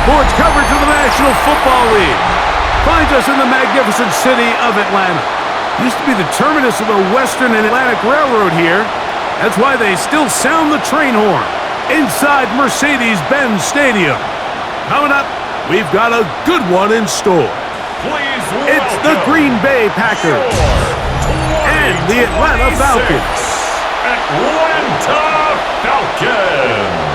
sports coverage of the National Football League. Finds us in the magnificent city of Atlanta. Used to be the terminus of the Western and Atlantic Railroad here. That's why they still sound the train horn inside Mercedes-Benz Stadium. Coming up, we've got a good one in store. It's the Green Bay Packers and the Atlanta Falcons. Atlanta Falcons.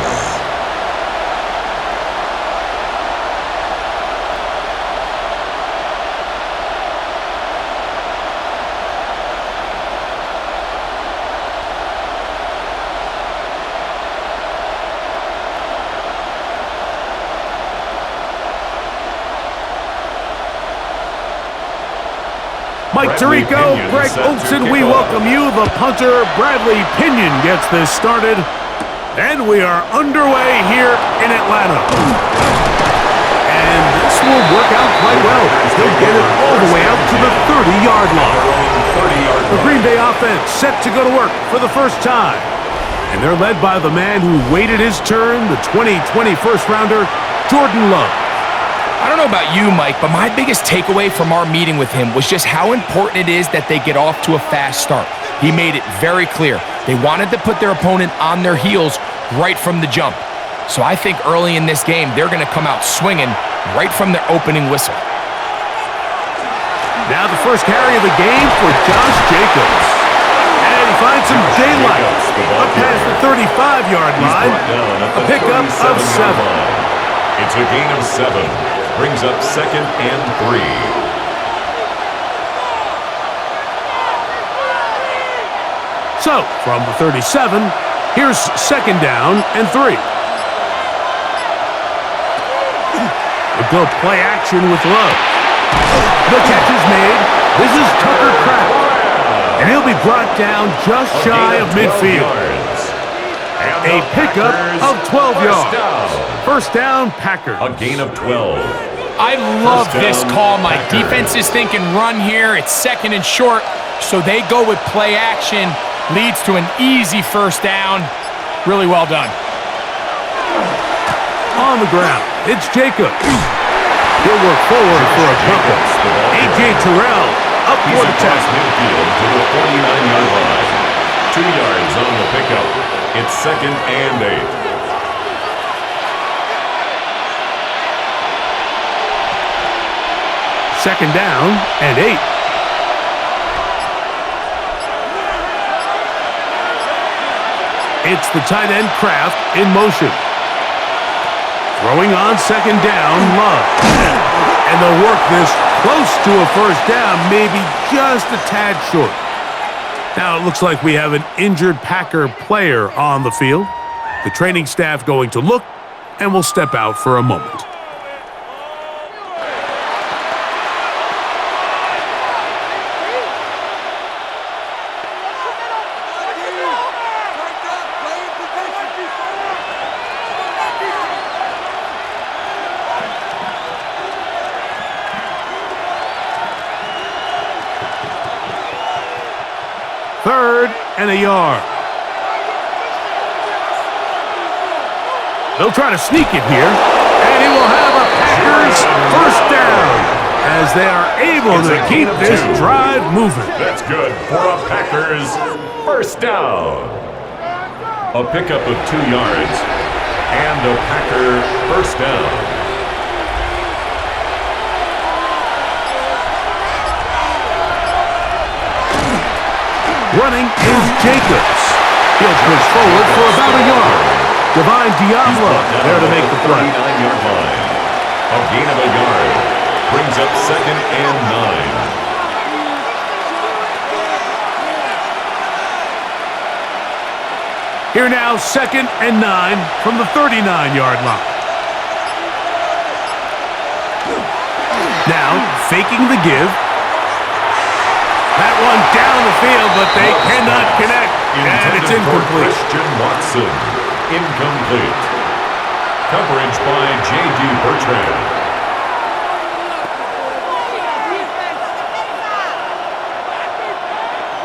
Mike Tirico, Greg Olson, we welcome you. The punter, Bradley Pinion, gets this started. And we are underway here in Atlanta. And this will work out quite well. They'll get it all the way out to the 30-yard line. The Green Bay offense set to go to work for the first time. And they're led by the man who waited his turn, the 2020 first-rounder, Jordan Love. I don't know about you, Mike, but my biggest takeaway from our meeting with him was just how important it is that they get off to a fast start. He made it very clear. They wanted to put their opponent on their heels right from the jump. So I think early in this game, they're going to come out swinging right from their opening whistle. Now the first carry of the game for Josh Jacobs. And he finds some daylight up past the 35-yard line. A pickup of 7. It's a gain of 7. Brings up 2nd and 3. So, from the 37, here's 2nd down and 3. A good play action with Love. The catch is made. This is Tucker Kraft. And he'll be brought down just shy of midfield. A pickup of 12 yards. First down, Packers. A gain of 12. I love this call, Mike. Defense is thinking run here. It's 2nd and short, so they go with play action. Leads to an easy first down. Really well done. On the ground, it's Jacobs. He'll work forward for a couple. A.J. Terrell up for the tackle. Midfield to the 49-yard line. 2 yards on the pickup. It's 2nd and 8. Second down and 8. It's the tight end Kraft in motion. Throwing on 2nd down, Love. And they'll work this close to a first down, maybe just a tad short. Now it looks like we have an injured Packer player on the field. The training staff going to look and will step out for a moment. Third and a yard. They'll try to sneak it here, and he will have a Packers first down as they are able to keep this drive moving. That's good for a Packers first down. A pickup of 2 yards and a Packer first down. Running is Jacobs. He'll push forward for about a yard. Divine Diablo there to make the play. 39-yard line. A gain of a yard. Brings up 2nd and 9. Here now, 2nd and 9 from the 39-yard line. Now, faking the give. That one down the field, but they cannot connect. And it's incomplete. Christian Watson. Incomplete. Coverage by J.D. Bertrand.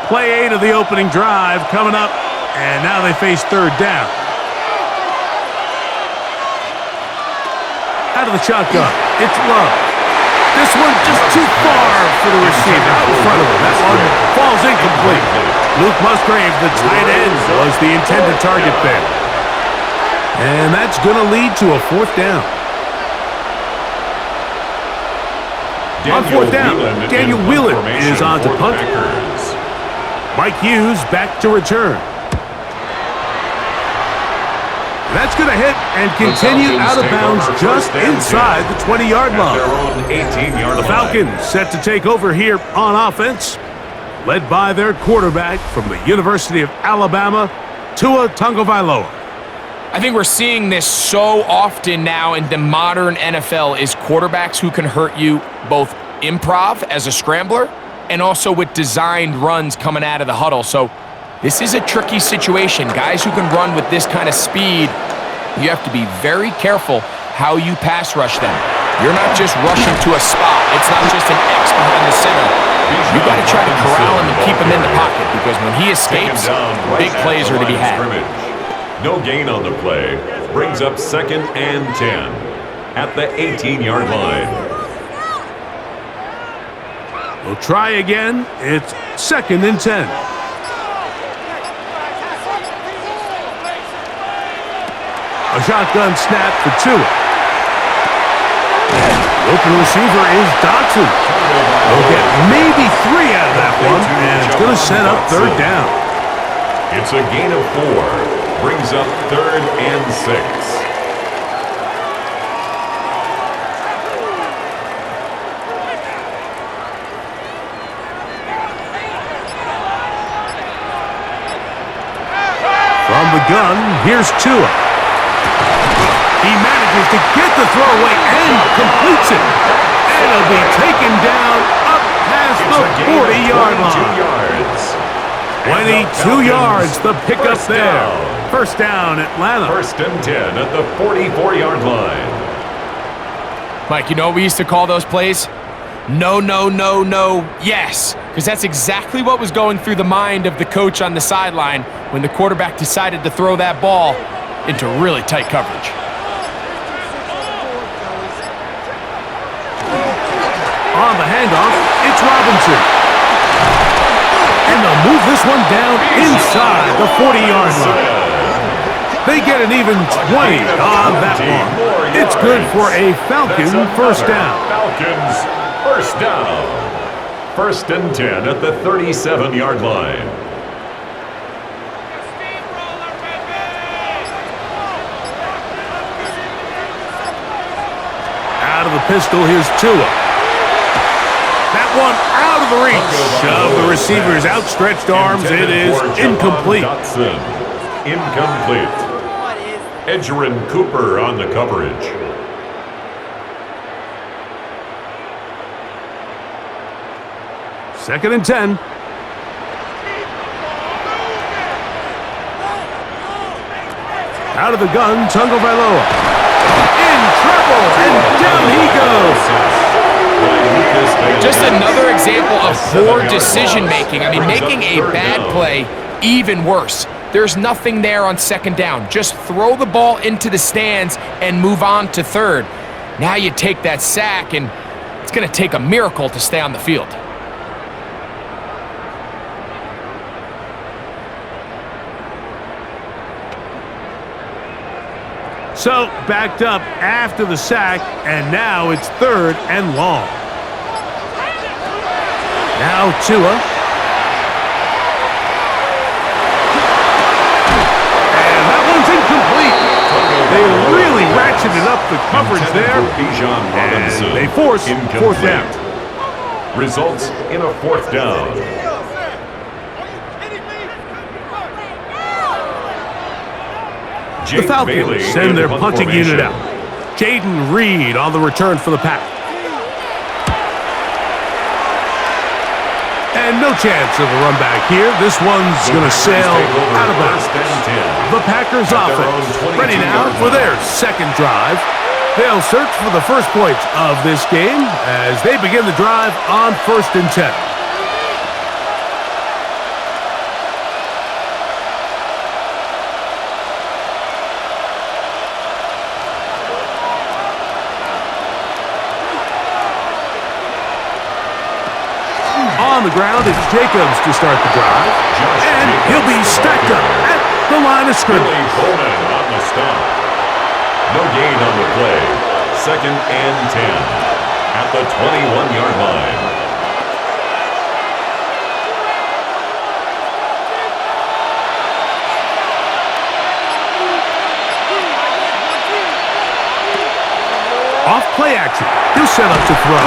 Play 8 of the opening drive coming up, and now they face 3rd down. Out of the shotgun, it's Love. This one just too far for the receiver out in front of him. That one falls incomplete. Luke Musgrave, the tight end, was the intended target there. And that's going to lead to a fourth down. On fourth down, Daniel Whelan is on to punt. Mike Hughes back to return. That's going to hit and continue out of bounds just inside the 20-yard line. The Falcons set to take over here on offense, led by their quarterback from the University of Alabama, Tua Tagovailoa. I think we're seeing this so often now in the modern NFL is quarterbacks who can hurt you both improv as a scrambler and also with designed runs coming out of the huddle. So this is a tricky situation. Guys who can run with this kind of speed, you have to be very careful how you pass rush them. You're not just rushing to a spot. It's not just an X behind the center. You got to try to corral him and keep him in the pocket because when he escapes, big plays are to be had. No gain on the play. Brings up 2nd and 10 at the 18-yard line. We'll try again. It's 2nd and 10. A shotgun snap for Tua. The open receiver is Dotson. They'll get maybe 3 out of that one, and it's going to set up 3rd down. It's a gain of 4. Brings up 3rd and 6. From the gun, here's Tua. He manages to get the throw away and completes it. And it'll be taken down up past the 40-yard line. 22 yards, the pickup there. First down, Atlanta. 1st and 10 at the 44-yard line. Mike, you know what we used to call those plays? No, no, no, no, yes. Because that's exactly what was going through the mind of the coach on the sideline when the quarterback decided to throw that ball into really tight coverage. On the handoff, it's Robinson. And they'll move this one down inside the 40-yard line. They get an even 20 on that one. It's good for a Falcon first down. Falcons first down. 1st and 10 at the 37-yard line. Out of the pistol, here's Tua. That one out of the reach of the receiver's outstretched arms. It is incomplete. Incomplete. Edgerrin Cooper on the coverage. Second and 10. Out of the gun, Tagovailoa. In trouble, and down he goes. Just another example of poor decision-making. I mean, making a bad play even worse. There's nothing there on 2nd down. Just throw the ball into the stands and move on to 3rd. Now you take that sack, and it's going to take a miracle to stay on the field. So, backed up after the sack, and now it's 3rd and long. Now Tua. And that one's incomplete. They really ratcheted up the coverage there, and they force 4th down. Results in a 4th down. The Falcons send their punting unit out. Jaden Reed on the return for the Pack. And no chance of a run back here. This one's going to sail out of bounds. The Packers offense ready now for their 2nd drive. They'll search for the first points of this game as they begin the drive on 1st and 10. On the ground, it's Jacobs to start the drive. And he'll be stacked up at the line of scrimmage. Billy Bowman on the stop. No gain on the play. 2nd and 10 at the 21-yard line. Off play action. He'll set up to throw.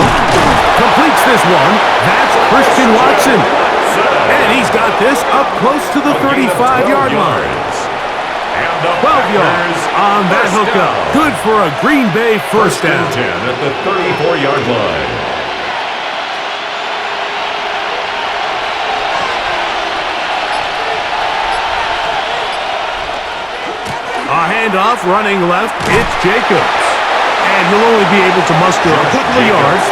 Completes this one. That's Christian Watson. And he's got this up close to the 35-yard line. 12 yards on that hookup. Good for a Green Bay first down. 10 at the 34-yard line. A handoff running left. It's Jacobs. And he'll only be able to muster a couple of yards.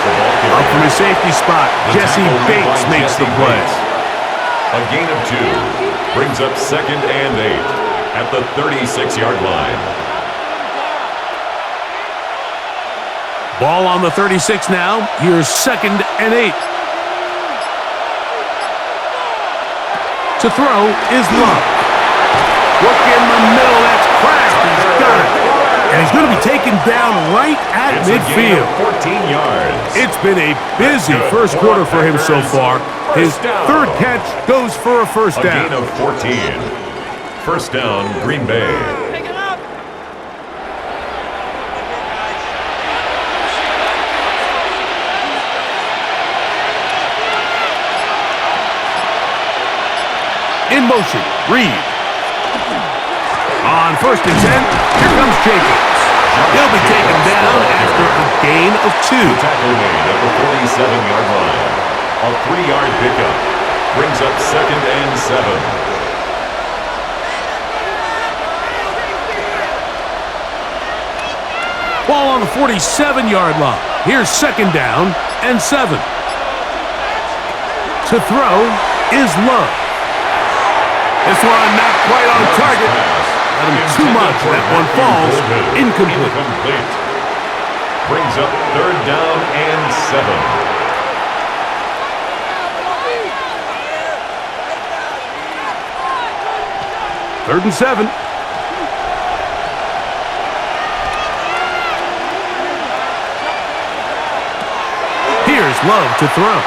Up from his safety spot, Jesse Bates makes the play. A gain of 2 brings up 2nd and 8 at the 36-yard line. Ball on the 36 now. Here's 2nd and 8. To throw is Love. Look in the middle. That's Kraft. He's got it. And he's going to be taken down right at midfield. 14 yards. It's been a busy first quarter for him so far. His 3rd catch goes for a first down. A gain of 14. First down, Green Bay. In motion, Reed. On 1st and 10, here comes Jacobs. He'll be taken down after a gain of 2. Tackle made at the 47-yard line. A 3-yard pickup brings up 2nd and 7. Ball on the 47-yard line. Here's 2nd down and 7. To throw is Love. This one not quite on target. Let him too much. That one falls incomplete. Brings up 3rd down and 7. 3rd and 7. Here's Love to throw.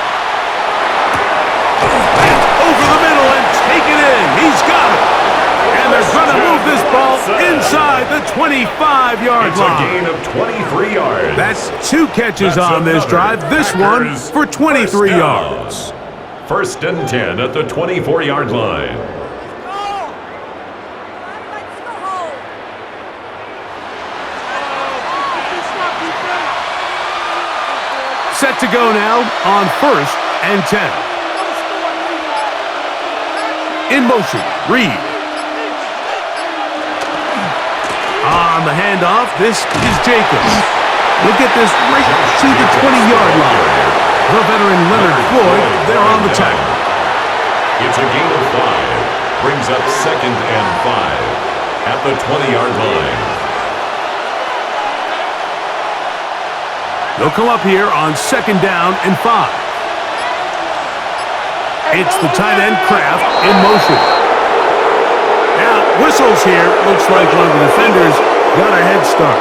And over the middle and take it in. He's got it. And they're going to move this ball inside the 25-yard line. It's a gain of 23 yards. That's 2 catches on this drive. This one for 23 yards. 1st and 10 at the 24-yard line. Set to go now on 1st and 10. In motion, Reed. On the handoff, this is Jacobs. Look at this right to the 20-yard line. The veteran Leonard Floyd, they're on the tackle. It's a gain of 5. Brings up 2nd and 5 at the 20-yard line. They'll come up here on 2nd down and 5. It's the tight end Kraft in motion. Now, whistles here. Looks like one of the defenders got a head start.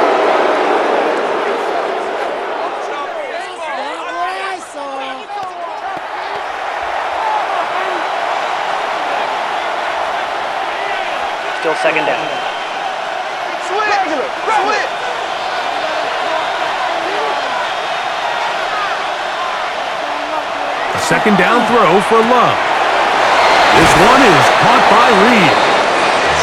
Still 2nd down. A 2nd down throw for Love. This one is caught by Reed.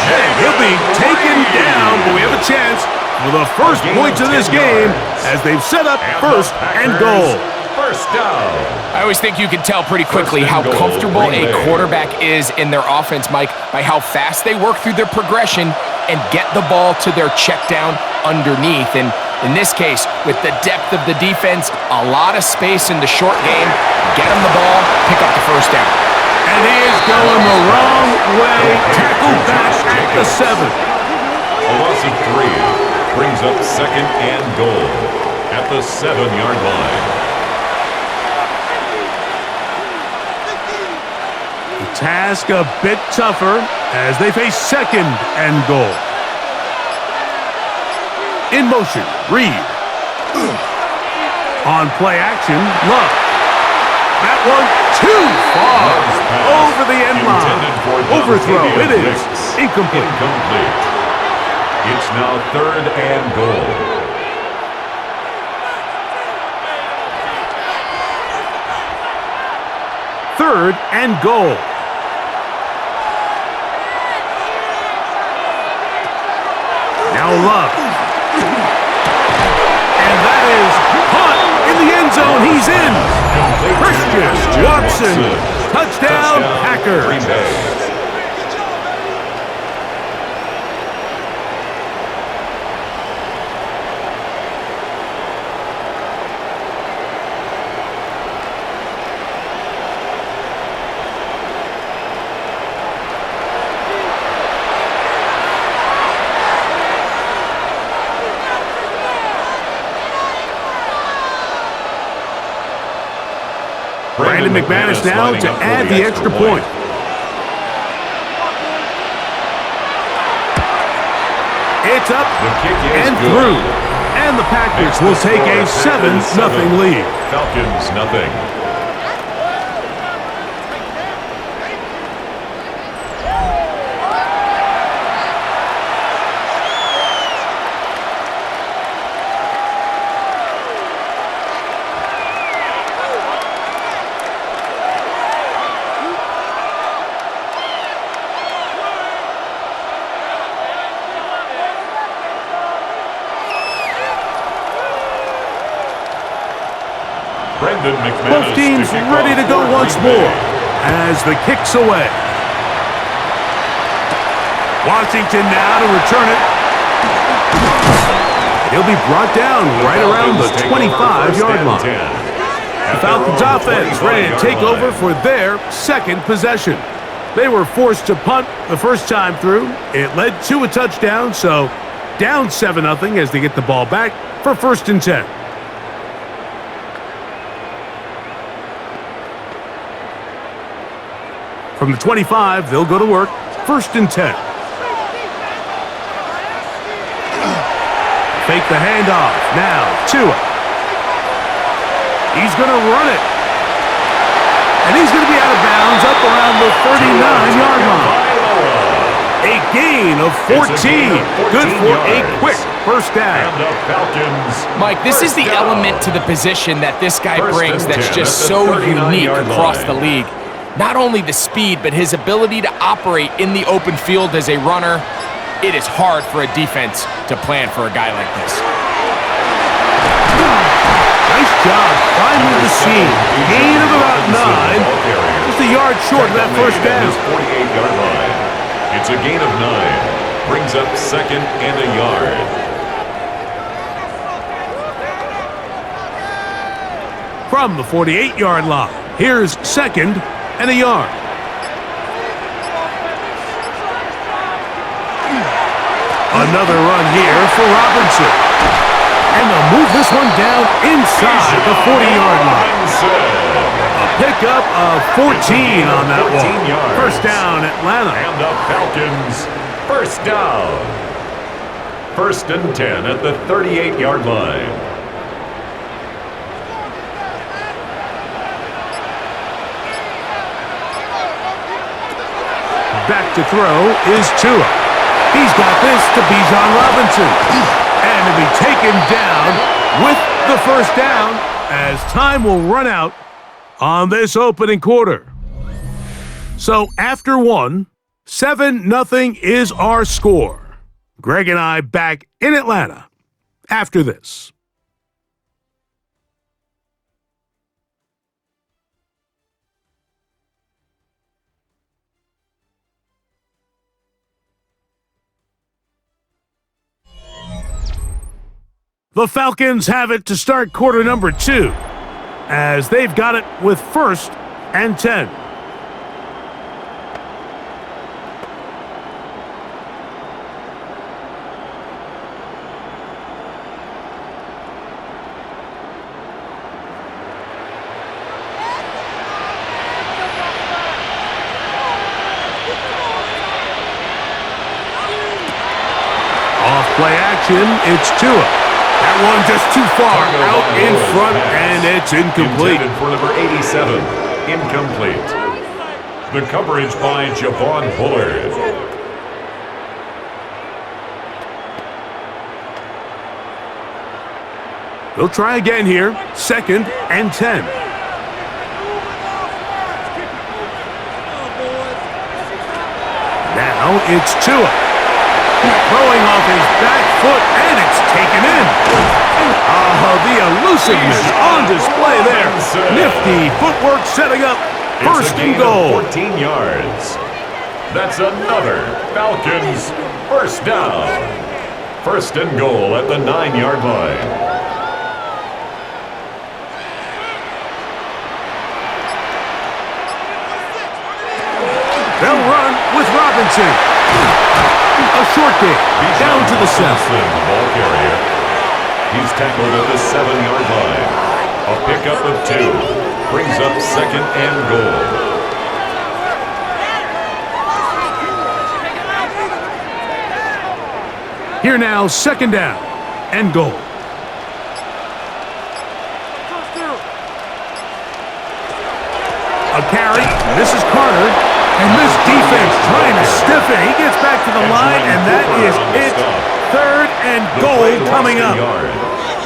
And he'll be taken down, but we have a chance for the first points of this game as they've set up 1st and goal. First down. I always think you can tell pretty quickly how comfortable a quarterback is in their offense, Mike, by how fast they work through their progression and get the ball to their check down underneath. And in this case, with the depth of the defense, a lot of space in the short game, get them the ball, pick up the first down. And he is going the wrong way. Tackled back at the 7. A loss of 3 brings up 2nd and goal at the 7-yard line. task a bit tougher as they face second and goal. In motion, Reed. On play action, Love. That one too far. Over the end line. Overthrow. It is incomplete. It's now third and goal. Third and goal. Now Love. And that is caught in the end zone. He's in. Christian Watson. Touchdown, Packers. Brandon McManus now to add the extra point. It's up and through. And the Packers will take a 7-0 lead. Falcons nothing. Both teams ready to go once more as the kick's away. Washington now to return it. He'll be brought down right around the 25-yard line. The Falcons offense ready to take over for their second possession. They were forced to punt the first time through. It led to a touchdown, so down 7-0 as they get the ball back for 1st and 10. From the 25, they'll go to work. 1st and 10. Fake the handoff. Now, Tua. He's going to run it. And he's going to be out of bounds up around the 39-yard line. A gain of 14. Good for a quick first down. Mike, this is the element to the position that this guy brings that's just so unique across the league. Not only the speed, but his ability to operate in the open field as a runner. It is hard for a defense to plan for a guy like this. Nice job finding the seam. Gain of about 9. Just a yard short of that first down. 48-yard line. It's a gain of 9. Brings up 2nd and a yard. From the 48-yard line, here's 2nd and a yard. Another run here for Robinson. And they'll move this one down inside the 40-yard line. A pickup of 14 on that one. First down, Atlanta. And the Falcons, first down. 1st and 10 at the 38-yard line. Back to throw is Tua. He's got this to Bijan Robinson. And to be taken down with the first down as time will run out on this opening quarter. So after 1, 7-0 is our score. Greg and I back in Atlanta after this. The Falcons have it to start quarter number 2, as they've got it with 1st and 10. catch him. It's Tua. That one just too far out in front, and it's incomplete. Intended for number 87, incomplete. The coverage by Javon Bullard. They'll try again here. 2nd and 10. Now it's Tua. Throwing off his back foot, and it's taken in. The elusiveness on display there. Nifty footwork setting up 1st and goal. 14 yards. That's another Falcons 1st down. 1st and goal at the 9-yard line. They'll run with Robinson. A short kick down to the 7. The ball carrier. He's tackled at the 7-yard line. A pickup of 2. Brings up 2nd and goal. Here now, 2nd down and goal. A carry. This is Carter. And this defense trying to stiff it. He gets back to the line, and that is it. 3rd and goal coming up.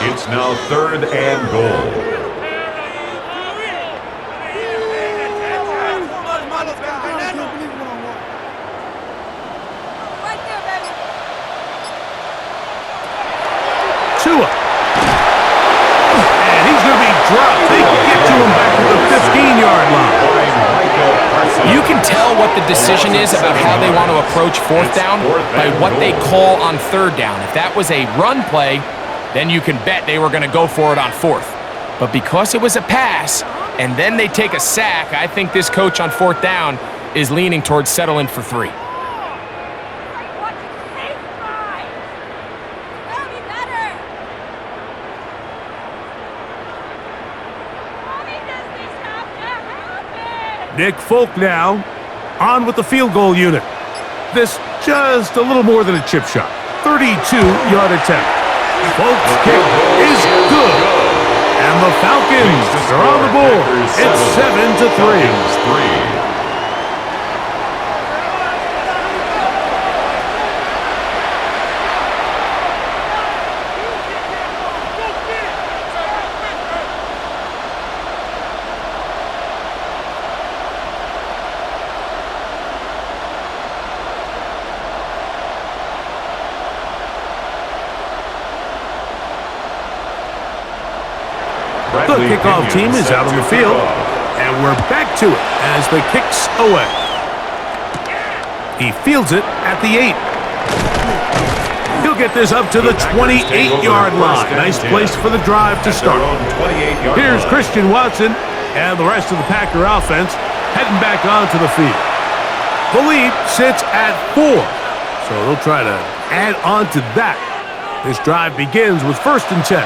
It's now 3rd and goal. Tua. And he's going to be dropped. They get to him back to the 15-yard line. You can tell what the decision is about how they want to approach 4th down by what they call on 3rd down. If that was a run play, then you can bet they were going to go for it on 4th. But because it was a pass, and then they take a sack, I think this coach on 4th down is leaning towards settling for 3. Nick Folk now on with the field goal unit. This just a little more than a chip shot. 32-yard attempt. Folk's kick is good. And the Falcons are on the board. It's 7-3. The kickoff team is out on the field, and we're back to it as the kick's away. He fields it at the 8. He'll get this up to the 28-yard line. Nice place for the drive to start. Here's Christian Watson and the rest of the Packer offense heading back onto the field. The lead sits at 4, so they'll try to add on to that. This drive begins with 1st and 10.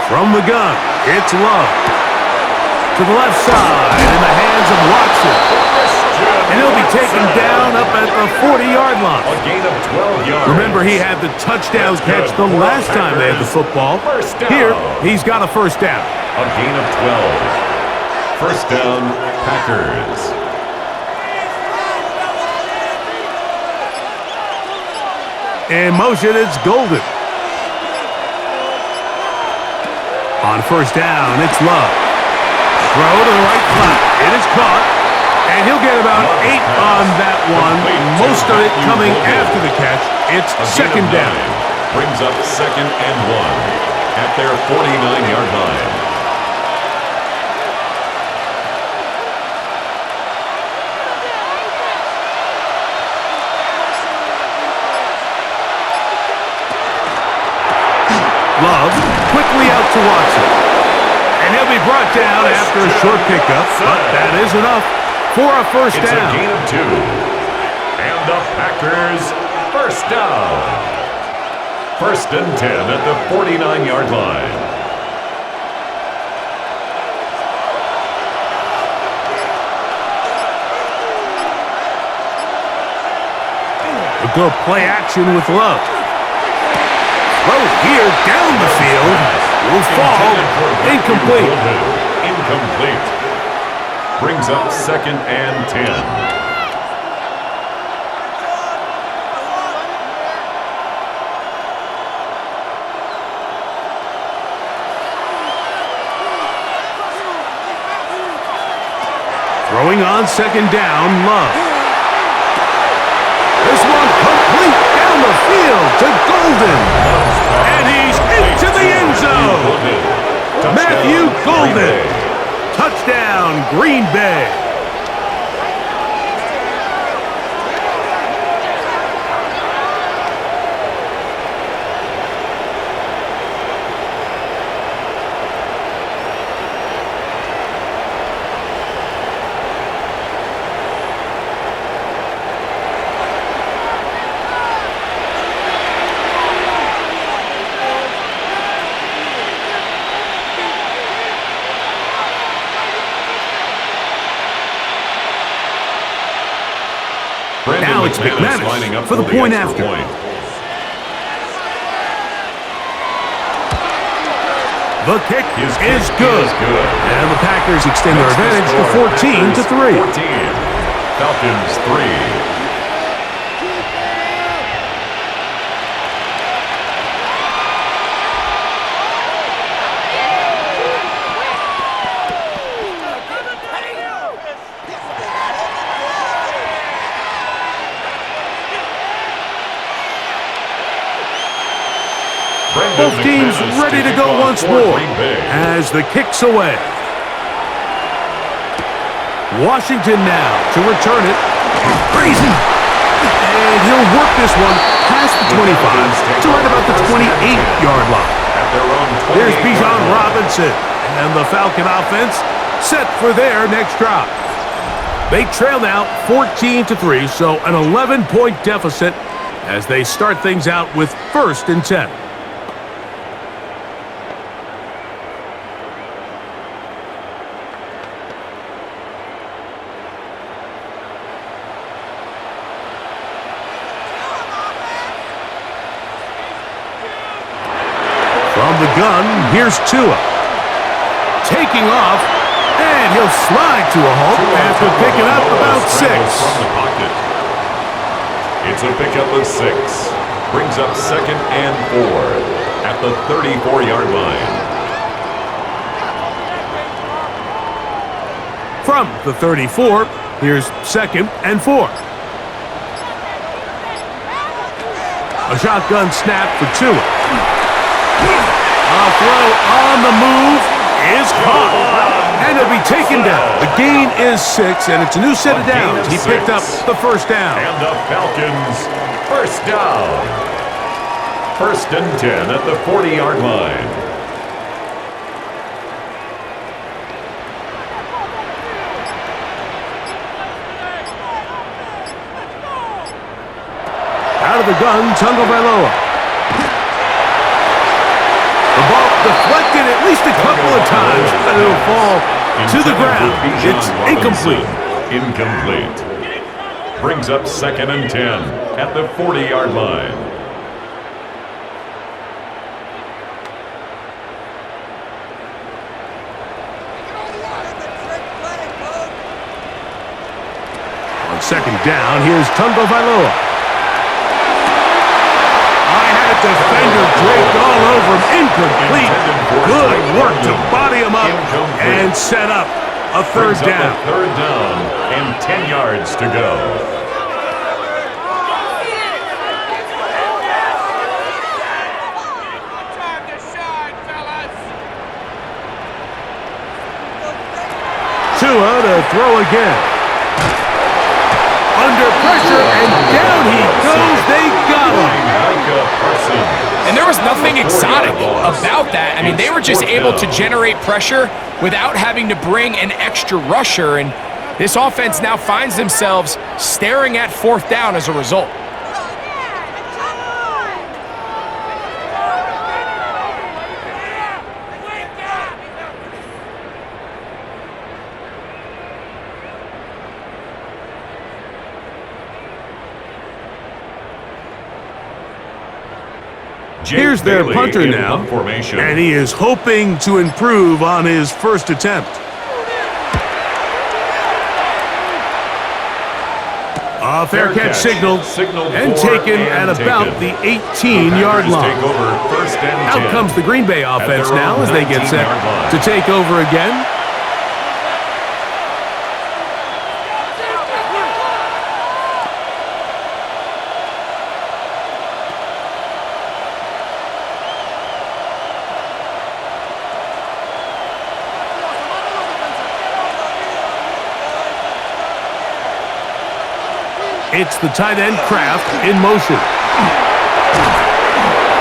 From the gun, it's Love. To the left side, in the hands of Watson. And he'll be taken down up at the 40-yard line. A gain of 12 yards. Remember, he had the touchdown catch the last time they had the football. Here, he's got a 1st down. A gain of 12. 1st down, Packers. In motion, it's Golden. On 1st down, it's Love. Throw to the right flat. It is caught. And he'll get about 8 on that one. Most of it coming after the catch. It's 2nd down. Brings up 2nd and 1 at their 49-yard line. Love quickly out to Watson. And he'll be brought down after a short pickup, but that is enough for a 1st down. It's a gain of 2. And the Packers 1st down. 1st and 10 at the 49-yard line. Go play action with Love. Throw here down the field. Will fall. Incomplete. Incomplete. Brings up 2nd and 10. Throwing on 2nd down, Love. This one complete down the field to Golden. And he's into the end zone. Matthew Golden. Touchdown, Green Bay. Now it's McManus for the point after. The kick is good. And the Packers extend their advantage to 14-3. 14. Falcons 3. Both teams ready to go once more as the kick's away. Washington now to return it. Crazy. And he'll work this one past the 25 to right about the 28-yard line. There's Bijan Robinson and the Falcon offense set for their next drive. They trail now 14-3, so an 11-point deficit as they start things out with 1st and 10. From the gun, here's Tua. Taking off, and he'll slide to a halt after picking up about 6. From the pocket. It's a pickup of 6. Brings up 2nd and 4 at the 34-yard line. From the 34, here's 2nd and 4. A shotgun snap for Tua. A throw on the move is caught, and it'll be taken down. The gain is 6, and it's a new set of downs. He picked up the 1st down. And the Falcons, 1st down. 1st and 10 at the 40-yard line. Out of the gun, Tagovailoa. The ball deflected at least a couple of times, but it'll fall to the ground. It's incomplete. Incomplete. Brings up 2nd and 10 at the 40-yard line. On 2nd down, here's Tagovailoa. Defender draped all over him. Incomplete. Good work to body him up and set up a 3rd down. 3rd down and 10 yards to go. Tua to throw again. Under pressure, and down he goes. They got him. And there was nothing exotic about that. I mean, they were just able to generate pressure without having to bring an extra rusher. And this offense now finds themselves staring at 4th down as a result. Here's their Bailey punter in now, punt formation. and he is hoping to improve on his first attempt. A fair catch signaled and taken at about the 18-yard line. Out comes the Green Bay offense now as they get set to take over again. It's the tight end Kraft in motion. And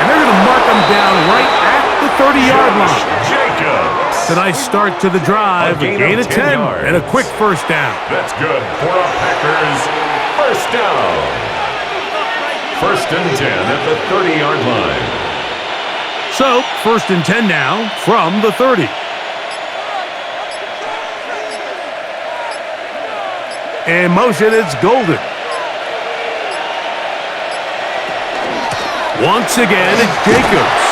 they're going to mark him down right at the 30-yard line. It's a nice start to the drive. A gain of 10 and a quick first down. That's good for a Packers first down. First and 10 at the 30-yard line. So, first and 10 now from the 30. In motion, it's Golden. Once again, it's Jacobs.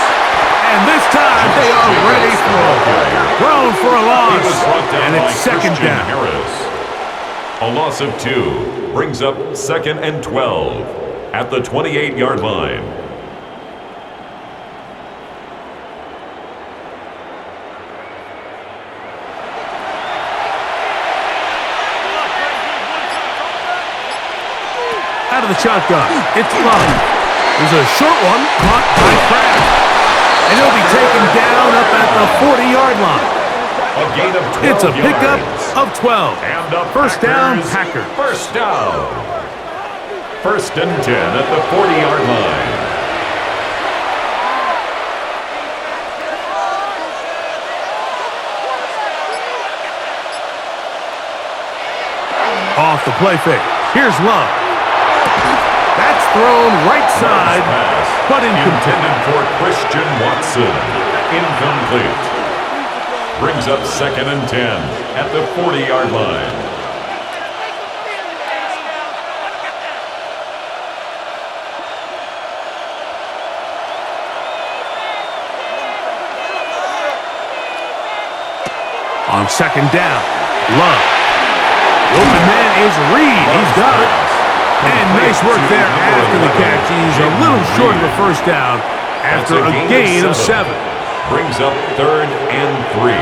And this time, they are ready for it. Thrown for a loss, and it's second down. A loss of 2 brings up second and 12 at the 28-yard line. Out of the shotgun, it's Love. There's a short one caught by Kraft. And he'll be taken down up at the 40-yard line. A gain of 12 It's a pickup yards. of 12. And the First down, Packers. Packers. First down. First and 10 at the 40-yard line. Off the play fake. Here's Love. That's thrown right side, but intended for Christian Watson. Incomplete. Brings up second and 10 at the 40-yard line. On second down, Love. The open man is Reed. He's got it. And nice work there after the catch. He's a little short of the first down after a gain of 7. Brings up third and 3.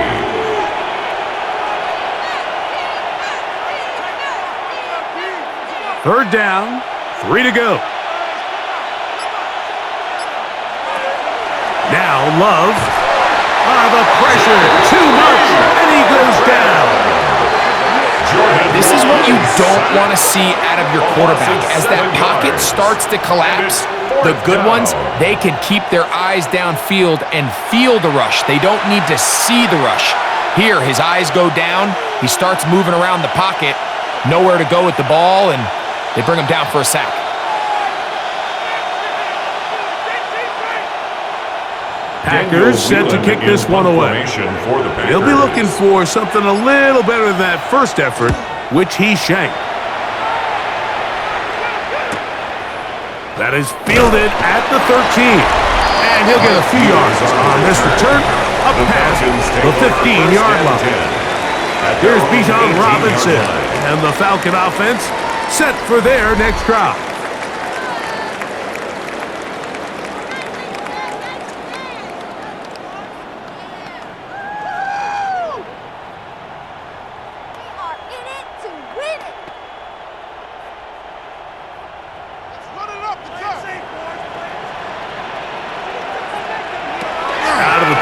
Third down, 3 to go. Now Love. The pressure, too much, and he goes down. This is what you don't want to see out of your quarterback. As that pocket starts to collapse, the good ones, they can keep their eyes downfield and feel the rush. They don't need to see the rush. Here, his eyes go down. He starts moving around the pocket, nowhere to go with the ball, and they bring him down for a sack. Packers set to kick this one away. He'll be looking for something a little better than that first effort, which he shanked. That is fielded at the 13. And he'll get a few yards on this return up past the 15-yard line. Here's Bijan Robinson and the Falcon offense set for their next drive.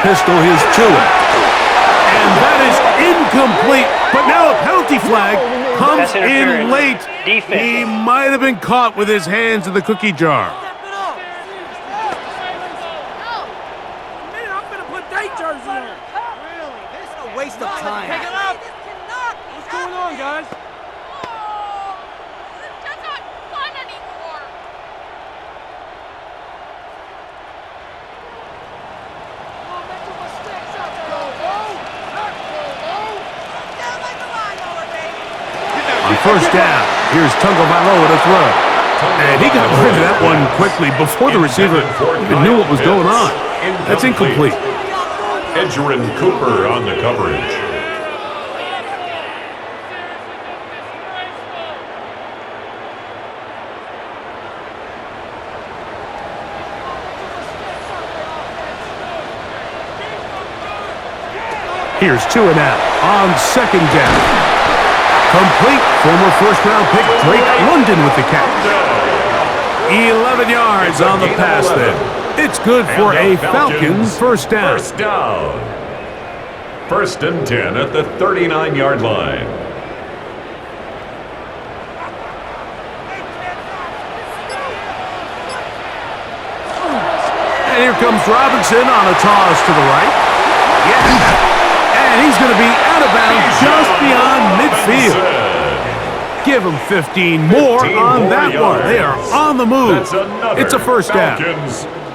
Pistol his to it. And that is incomplete. But now a penalty flag comes in late. Defense. He might have been caught with his hands in the cookie jar. I'm going to put day jersey on. Really? This is a waste of time. Pick it up. What's going on, guys? That's not fun anymore. On first down, here's Tagovailoa to throw. And he got rid of that one quickly before the receiver even knew what was going on. That's incomplete. Edgerrin Cooper on the coverage. Here's 2 and out on 2nd down. Complete. Former first-round pick Drake London with the catch. 11 yards on the pass there. It's good for a Falcons first down. First down. 1st and 10 at the 39-yard line. And here comes Robinson on a toss to the right. Yeah. And he's going to be out of bounds just beyond midfield. Give him 15 more on that one. They are on the move. It's a first down.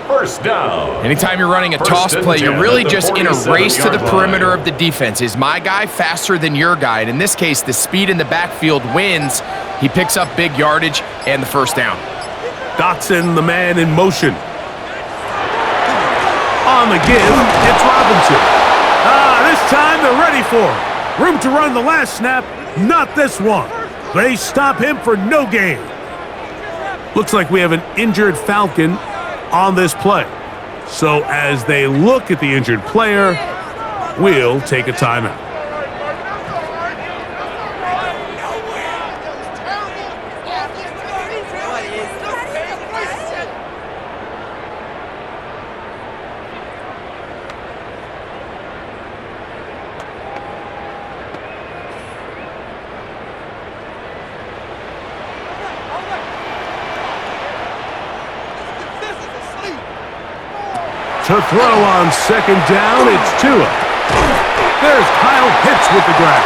First down. Anytime you're running a toss play, you're really just in a race to the perimeter of the defense. Is my guy faster than your guy? And in this case, the speed in the backfield wins. He picks up big yardage and the first down. Dotson, the man in motion. On the give, it's Robinson. This time they're ready for him. Room to run the last snap, not this one. They stop him for no gain. Looks like we have an injured Falcon on this play. So as they look at the injured player, we'll take a timeout. To throw on 2nd down, it's Tua. There's Kyle Pitts with the grab.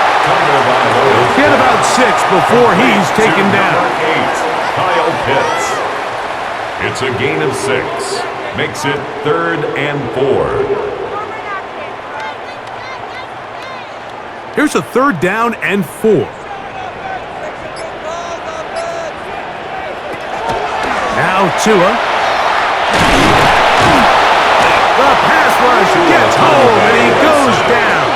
Get about 6 before he's taken down. 8, Kyle Pitts. It's a gain of 6. Makes it 3rd and 4. Here's a 3rd down and 4. Now Tua. The pass rush gets home, and he goes down.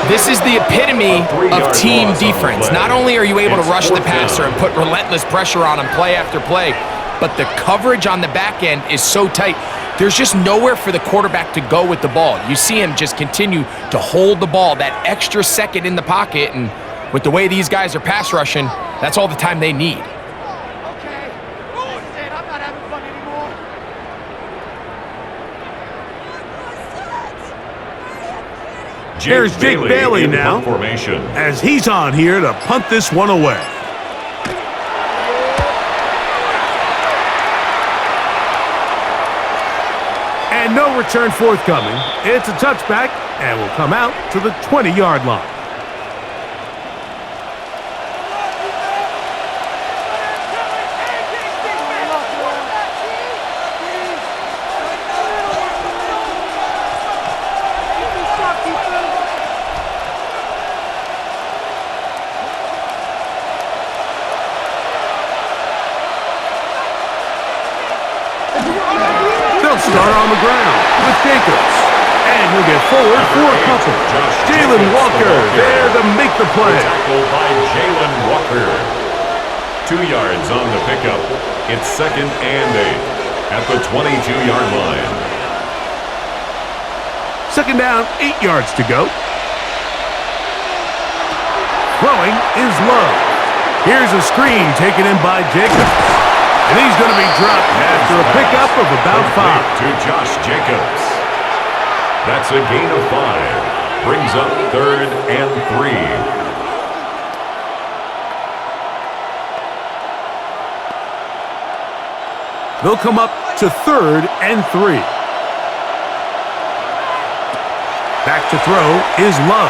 This is the epitome of team defense. Not only are you able to rush the passer and put relentless pressure on him play after play, but the coverage on the back end is so tight. There's just nowhere for the quarterback to go with the ball. You see him just continue to hold the ball that extra second in the pocket, and with the way these guys are pass rushing, that's all the time they need. Here's Jake Bailey now, as he's on here to punt this one away. And no return forthcoming. It's a touchback, and will come out to the 20-yard line. Start on the ground with Jacobs. And he'll get forward for a couple. Jalen Walker there to make the play. Tackled by Jalen Walker. 2 yards on the pickup. It's 2nd and 8 at the 22-yard line. 2nd down, 8 yards to go. Throwing is low. Here's a screen taken in by Jacobs. And he's going to be dropped after a pickup of about 5. To Josh Jacobs. That's a gain of 5. Brings up 3rd and 3. They'll come up to 3rd and 3. Back to throw is Love.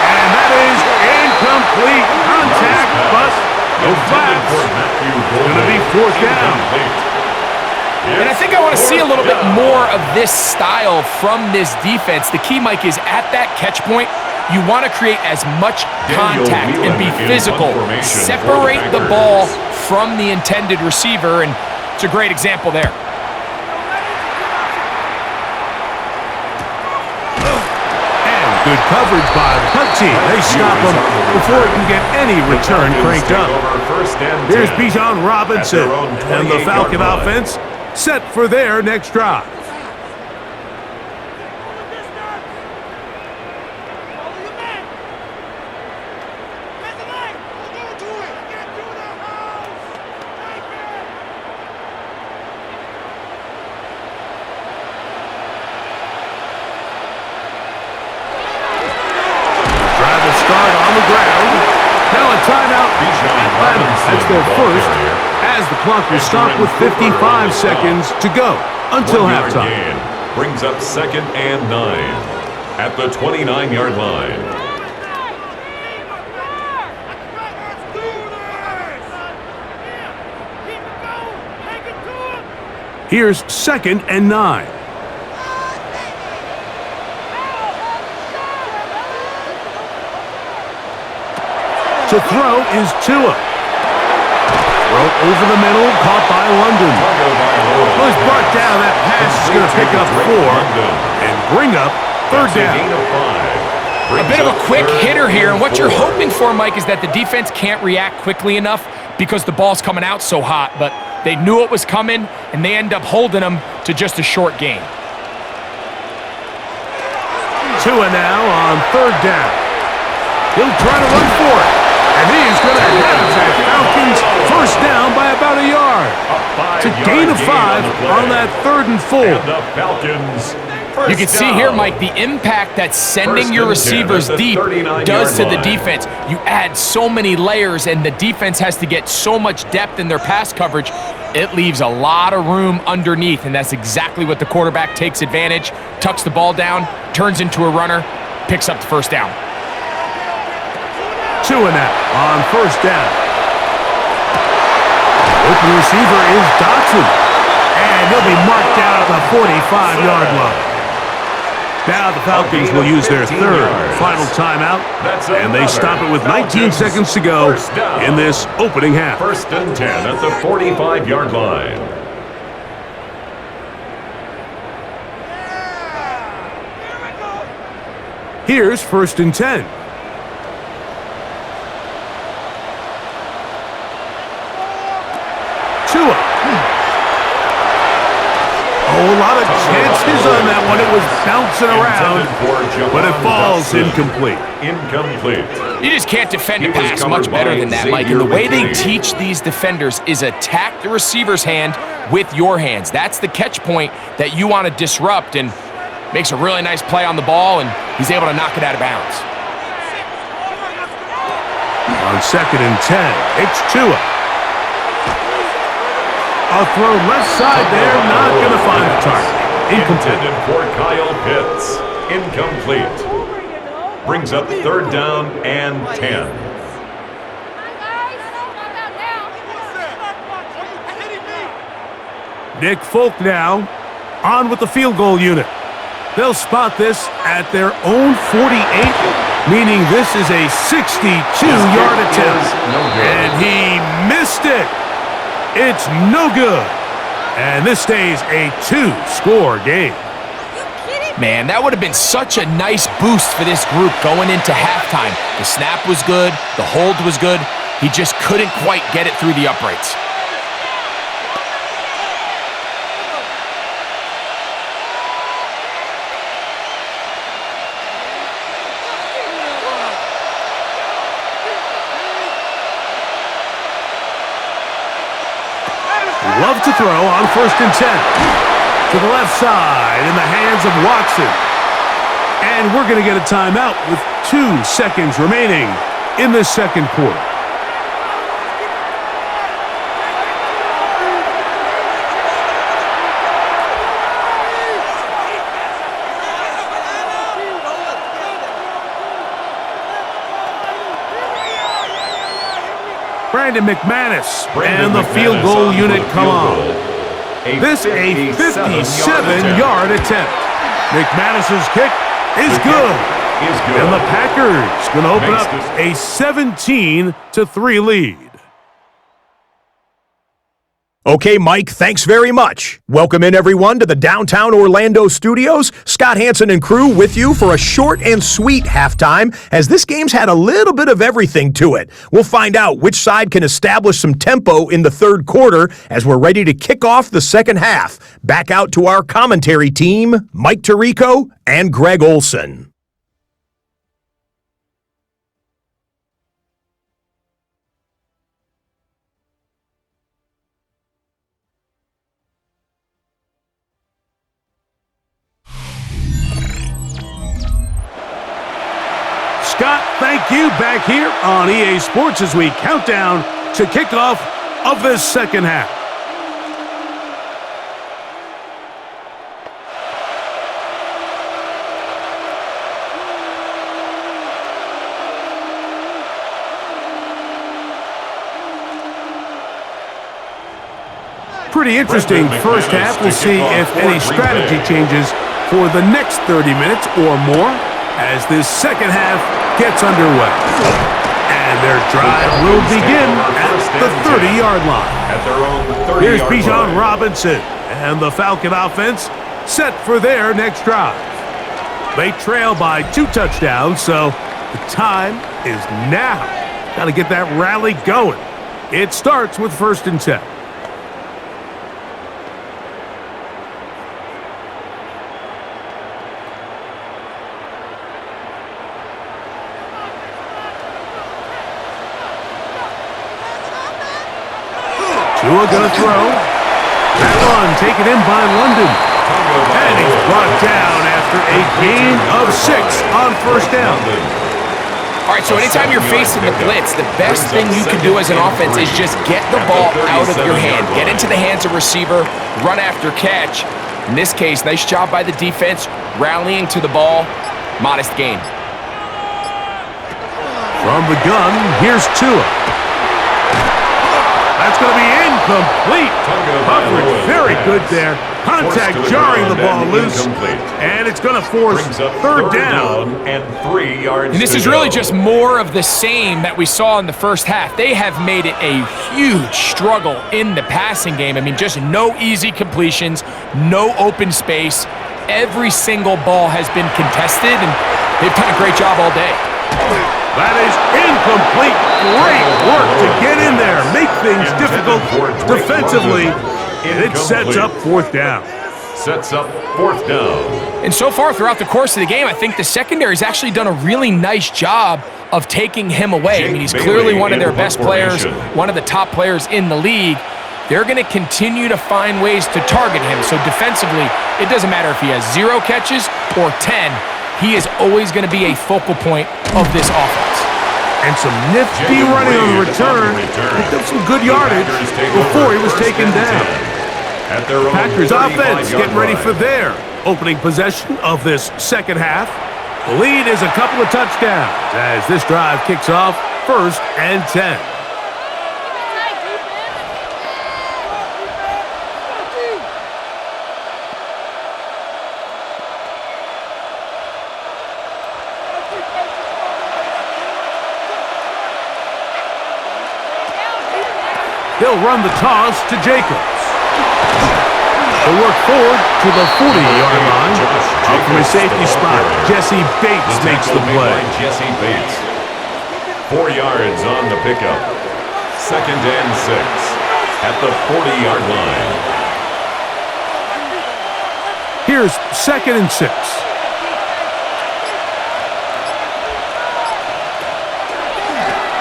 And that is incomplete. Contact, but no flags. Going to be 4th down. And I think I want to see a little bit more of this style from this defense. The key, Mike, is at that catch point, You want to create as much contact and be physical. Separate the ball from the intended receiver, and it's a great example there. Good coverage by the punt team. They stop him before he can get any return cranked up. Here's Bijan Robinson and the Falcon offense set for their next drive. That's their first, as the clock will stop with 55 seconds to go until halftime. Brings up 2nd and 9 at the 29-yard line. Here's 2nd and 9. To throw is Tua. Throw over the middle, caught by London. Was brought down. That pass is going to pick up 4 and bring up 3rd down. A bit of a quick hitter here, and what you're hoping for, Mike, is that the defense can't react quickly enough because the ball's coming out so hot, but they knew it was coming, and they end up holding them to just a short gain. Tua now on 3rd down. He'll try to run for it. And he's going to have that Falcons first down by about a yard. To gain a 5 on that 3rd and 4. You can see here, Mike, the impact that sending your receivers deep does to the defense. You add so many layers, and the defense has to get so much depth in their pass coverage. It leaves a lot of room underneath, and that's exactly what the quarterback takes advantage, tucks the ball down, turns into a runner, picks up the first down. Tua now on 1st down. Open receiver is Dotson. And he'll be marked down at the 45-yard line. Now the Falcons will use their 3rd final timeout. And they stop it with 19 seconds to go in this opening half. 1st and 10 at the 45-yard line. Here's 1st and 10. Tua. Oh, a lot of chances on that one. It was bouncing around, but it falls incomplete. You just can't defend a pass much better than that, Mike. And the way they teach these defenders is attack the receiver's hand with your hands. That's the catch point that you want to disrupt, and makes a really nice play on the ball, and he's able to knock it out of bounds. On 2nd and 10, it's Tua. A throw left side there, not going to find the target. Incomplete. Intended for Kyle Pitts. Incomplete. Brings up 3rd down and 10. Nick Folk now on with the field goal unit. They'll spot this at their own 48, meaning this is a 62-yard attempt. And he missed it. It's no good. And this stays a 2-score game. Man, that would have been such a nice boost for this group going into halftime. The snap was good. The hold was good. He just couldn't quite get it through the uprights. Love to throw on 1st and 10. To the left side in the hands of Watson. And we're going to get a timeout with 2 seconds remaining in the 2nd quarter. Brandon McManus and the field goal unit come on. This a 57-yard attempt. McManus's kick is good. is good. And the Packers going to open up a 17-3 lead. Okay, Mike, thanks very much. Welcome in, everyone, to the downtown Orlando studios. Scott Hansen and crew with you for a short and sweet halftime, as this game's had a little bit of everything to it. We'll find out which side can establish some tempo in the third quarter as we're ready to kick off the second half. Back out to our commentary team, Mike Tirico and Greg Olson. Scott, thank you. Back here on EA Sports as we count down to kickoff of this second half. Pretty interesting first half. We'll see if any strategy changes for the next 30 minutes or more as this second half gets underway. And their drive will begin at the 30-yard line. At their own 30-yard Here's Bijan line. Robinson and the Falcon offense set for their next drive. They trail by 2 touchdowns, so the time is now. Got to get that rally going. It starts with 1st and 10. Tua going to throw. That one taken in by London. And he's brought down after a gain of 6 on 1st down. All right, so anytime you're facing the blitz, the best thing you can do as an offense is just get the ball out of your hand. Get into the hands of receiver, run after catch. In this case, nice job by the defense, rallying to the ball. Modest gain. From the gun, here's Tua. That's going to be incomplete. Coverage very good there. Contact jarring the ball loose. And it's going to force 3rd down. And 3 yards. And this is really just more of the same that we saw in the first half. They have made it a huge struggle in the passing game. I mean, just no easy completions, no open space. Every single ball has been contested, and they've done a great job all day. That is incomplete. Great work to get in there, make things difficult defensively, and it sets up 4th down. Sets up 4th down. And so far throughout the course of the game, I think the secondary's actually done a really nice job of taking him away. I mean, he's clearly one of their best players, one of the top players in the league. They're going to continue to find ways to target him. So defensively, it doesn't matter if he has 0 catches or 10. He is always going to be a focal point of this offense. And some nifty running on the return. Picked up some good yardage before he was taken down. Packers offense getting ready for their opening possession of this second half. The lead is a couple of touchdowns as this drive kicks off 1st and 10. He'll run the toss to Jacobs. They'll work forward to the 40-yard line. Out from a safety spot, Jesse Bates makes the play. Jesse Bates. 4 yards on the pickup. 2nd and 6 at the 40-yard line. Here's 2nd and 6.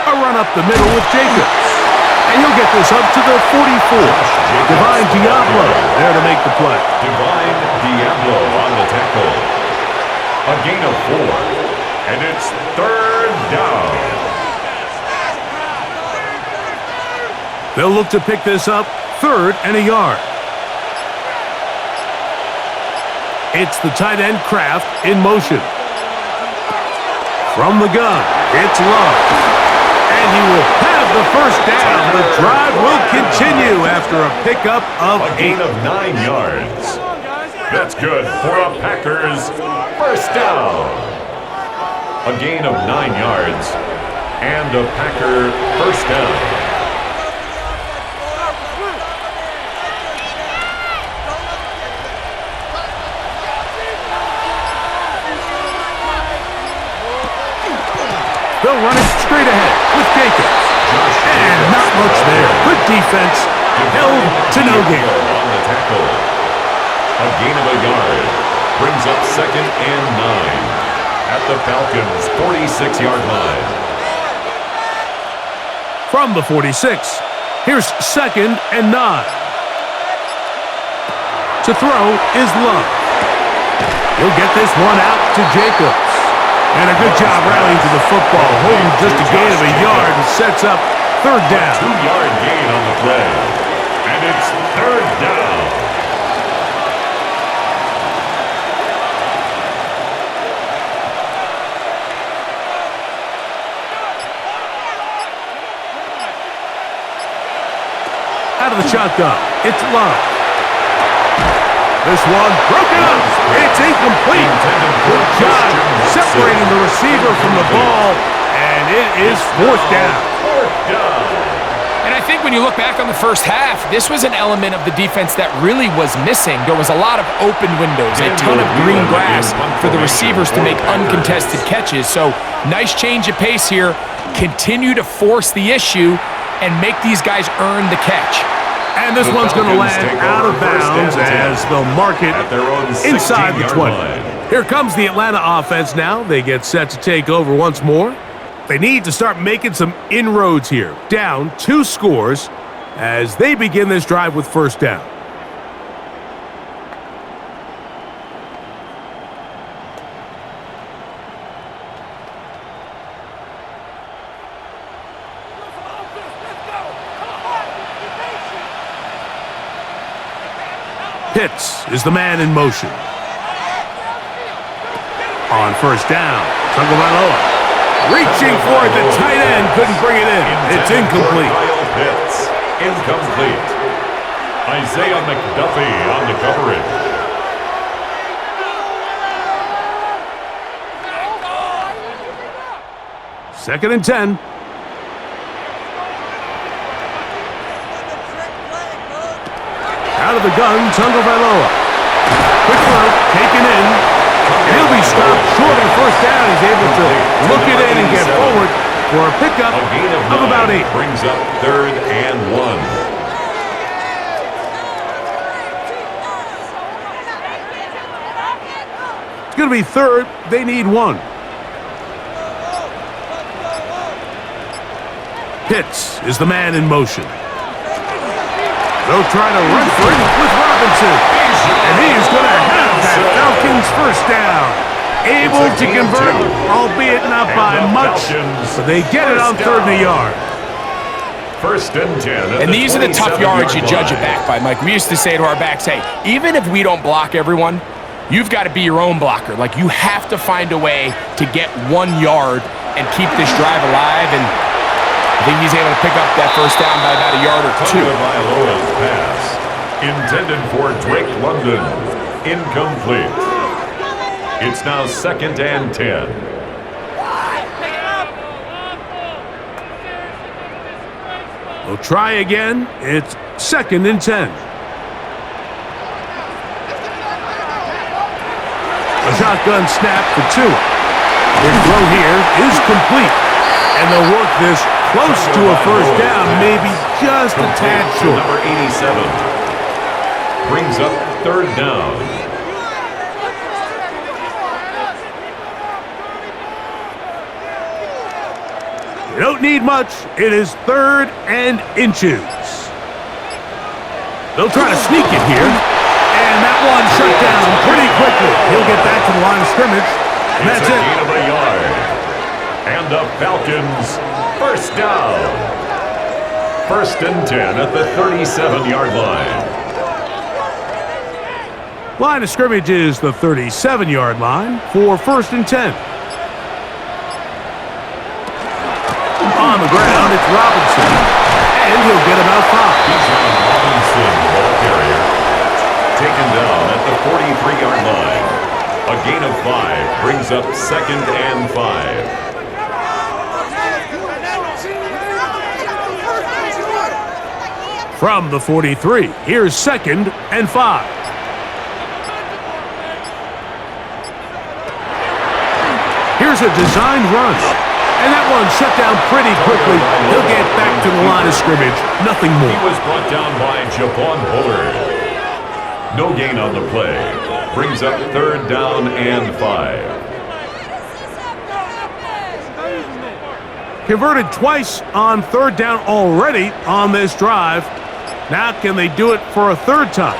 A run up the middle with Jacobs. And he'll get this up to the 44. Divine Diablo there to make the play. Divine Diablo on the tackle. A gain of 4. And it's 3rd down. They'll look to pick this up 3rd and a yard. It's the tight end Kraft in motion. From the gun, it's Love. And he will have the 1st down. The drive will continue after a pickup of 8. A gain of 9 yards. That's good for a Packers 1st down. a gain of 9 yards, and a Packer first down. They'll run it straight ahead with Jacobs. And not much there. Good defense. Held to no gain. On the tackle. A gain of a yard. Brings up 2nd and 9 at the Falcons' 46-yard line. From the 46, here's 2nd and 9. To throw is Love. He'll get this one out to Jacobs. And a good job rallying to the football, holding just a gain of a yard and sets up 3rd down. 2-yard gain on the play. And it's 3rd down. Out of the shotgun, it's Love. This one broken up. It's incomplete. Good job separating the receiver from the ball, and it is 4th down. And I think when you look back on the first half, this was an element of the defense that really was missing. There was a lot of open windows, a ton of green grass for the receivers to make uncontested catches. So nice change of pace here. Continue to force the issue and make these guys earn the catch. And this one's going to land out of bounds as they'll mark it inside the 20. Here comes the Atlanta offense now. They get set to take over once more. They need to start making some inroads here. Down 2 scores as they begin this drive with 1st down. Pitts is the man in motion. On 1st down, Tagovailoa reaching for it. The tight end couldn't bring it in. It's incomplete. Pitts, incomplete. Isaiah McDuffie on the coverage. Second and 10. Out of the gun, Tagovailoa. Quick throw, taken in. He'll be stopped short of 1st down. He's able to look it in and get forward for a pickup of about 8. Brings up 3rd and 1. It's going to be 3rd. They need 1. Pitts is the man in motion. They'll try to run for it with Robinson. And he is going to have that Falcons 1st down. Able to convert, albeit not by much, but they get it on 3rd and a yard. 1st and 10. And these are the tough yards you judge it back by, Mike. We used to say to our backs, hey, even if we don't block everyone, you've got to be your own blocker. Like, you have to find a way to get 1 yard and keep this drive alive. And I think he's able to pick up that 1st down by about a yard or 2. Tagovailoa's pass, intended for Drake London, incomplete. It's now 2nd and 10. We'll try again. It's 2nd and 10. A shotgun snap for 2. Their throw here is complete. And they'll work this close to a 1st down, maybe just a tad short. Number 87 brings up 3rd down. They don't need much. It is 3rd and inches. They'll try to sneak it here. And that one shut down pretty quickly. He'll get back to the line of scrimmage. And that's it. Gain of a yard. And the Falcons 1st down. 1st and 10 at the 37-yard line. Line of scrimmage is the 37-yard line for 1st and 10. On the ground, it's Robinson. And he'll get about 5. Bijan Robinson, the ball carrier, taken down at the 43-yard line. A gain of 5 brings up 2nd and 5. From the 43, here's 2nd and 5. Here's a designed run. And that one shut down pretty quickly. He'll get back to the line of scrimmage. Nothing more. He was brought down by Javon Bullard. No gain on the play. Brings up 3rd down and 5. Converted twice on 3rd down already on this drive. Now can they do it for a 3rd time?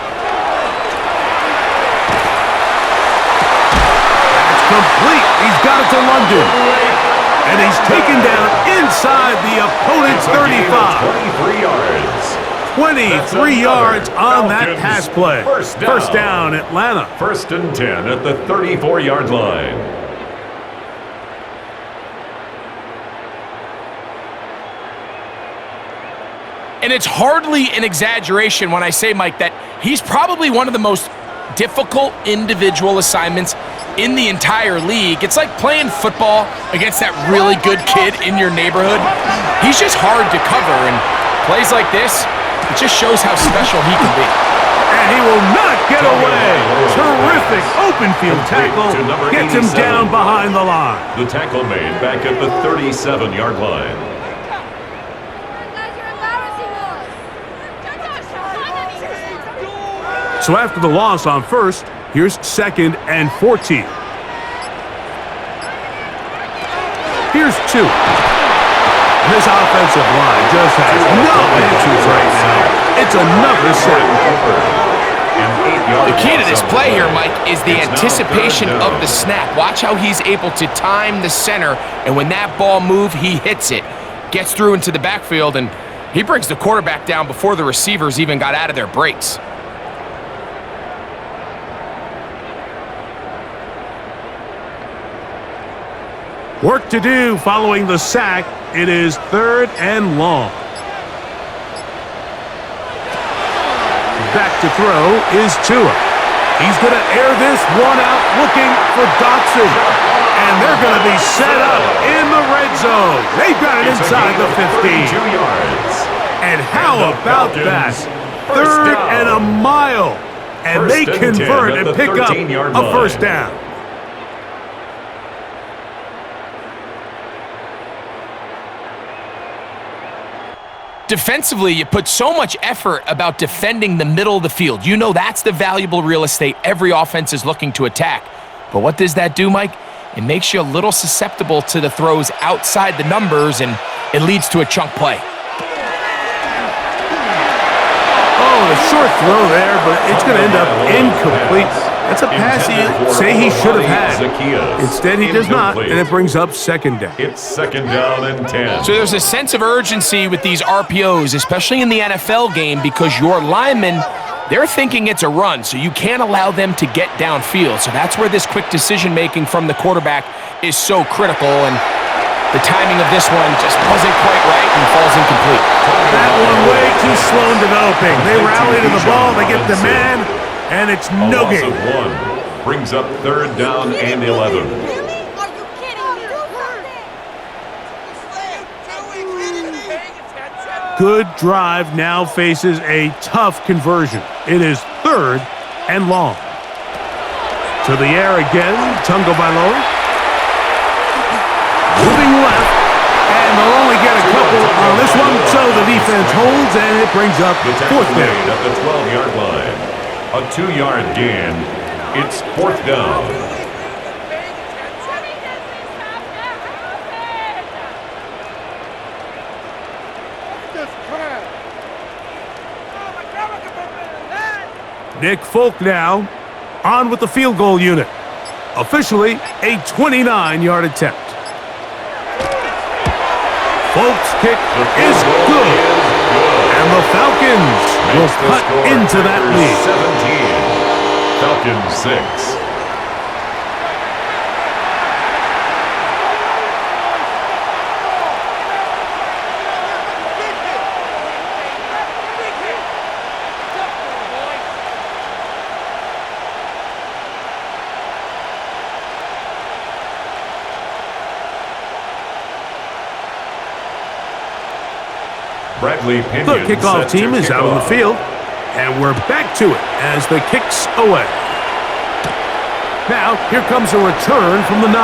That's complete. He's got it to London. And he's taken down inside the opponent's 35. 23 yards. 23 yards on that Falcons pass play. First down. Atlanta. 1st and 10 at the 34-yard line. And it's hardly an exaggeration when I say, Mike, that he's probably one of the most difficult individual assignments in the entire league. It's like playing football against that really good kid in your neighborhood. He's just hard to cover, and plays like this, it just shows how special he can be. And he will not get away. Terrific open field tackle. Gets him down behind the line. The tackle made back at the 37-yard line. So after the loss on 1st, here's 2nd and 14. Here's 2. This offensive line just has no answers right now. It's another sack. The key to this play here, Mike, is the anticipation of the snap. Watch how he's able to time the center, and when that ball moves, he hits it. Gets through into the backfield, and he brings the quarterback down before the receivers even got out of their breaks. Work to do following the sack. It is 3rd and long. Back to throw is Tua. He's going to air this one out looking for Dotson. And they're going to be set up in the red zone. They've got it inside the 15. Yards. And how about that? 3rd and a mile. And they convert and pick up a 1st down. Defensively, you put so much effort about defending the middle of the field. You know that's the valuable real estate every offense is looking to attack. But what does that do, Mike? It makes you a little susceptible to the throws outside the numbers, and it leads to a chunk play. Oh, a short throw there, but it's going to end up incomplete. That's a pass he say he should have had. Instead, he does not, and it brings up 2nd down. It's 2nd down and 10. So there's a sense of urgency with these RPOs, especially in the NFL game, because your linemen, they're thinking it's a run, so you can't allow them to get downfield. So that's where this quick decision-making from the quarterback is so critical, and the timing of this one just wasn't quite right and falls incomplete. That one way too slow in developing. They rally to the ball, they get the man, and it's no gain. One brings up 3rd down and 11. Good drive now faces a tough conversion. It is 3rd and long. To the air again, Tungo Bailon. Moving left, and they'll only get a couple on this one, so the defense holds, and it brings up 4th down. At the 12-yard line. A 2-yard gain. It's 4th down. Nick Folk now on with the field goal unit. Officially a 29-yard attempt. Folk's kick is good. And the Falcons will cut into that lead. 17. Falcons 6. Bradley Pinion The kickoff set to team is kick out on the off. field, and we're back to it as the kick's away. Now, here comes a return from the 9.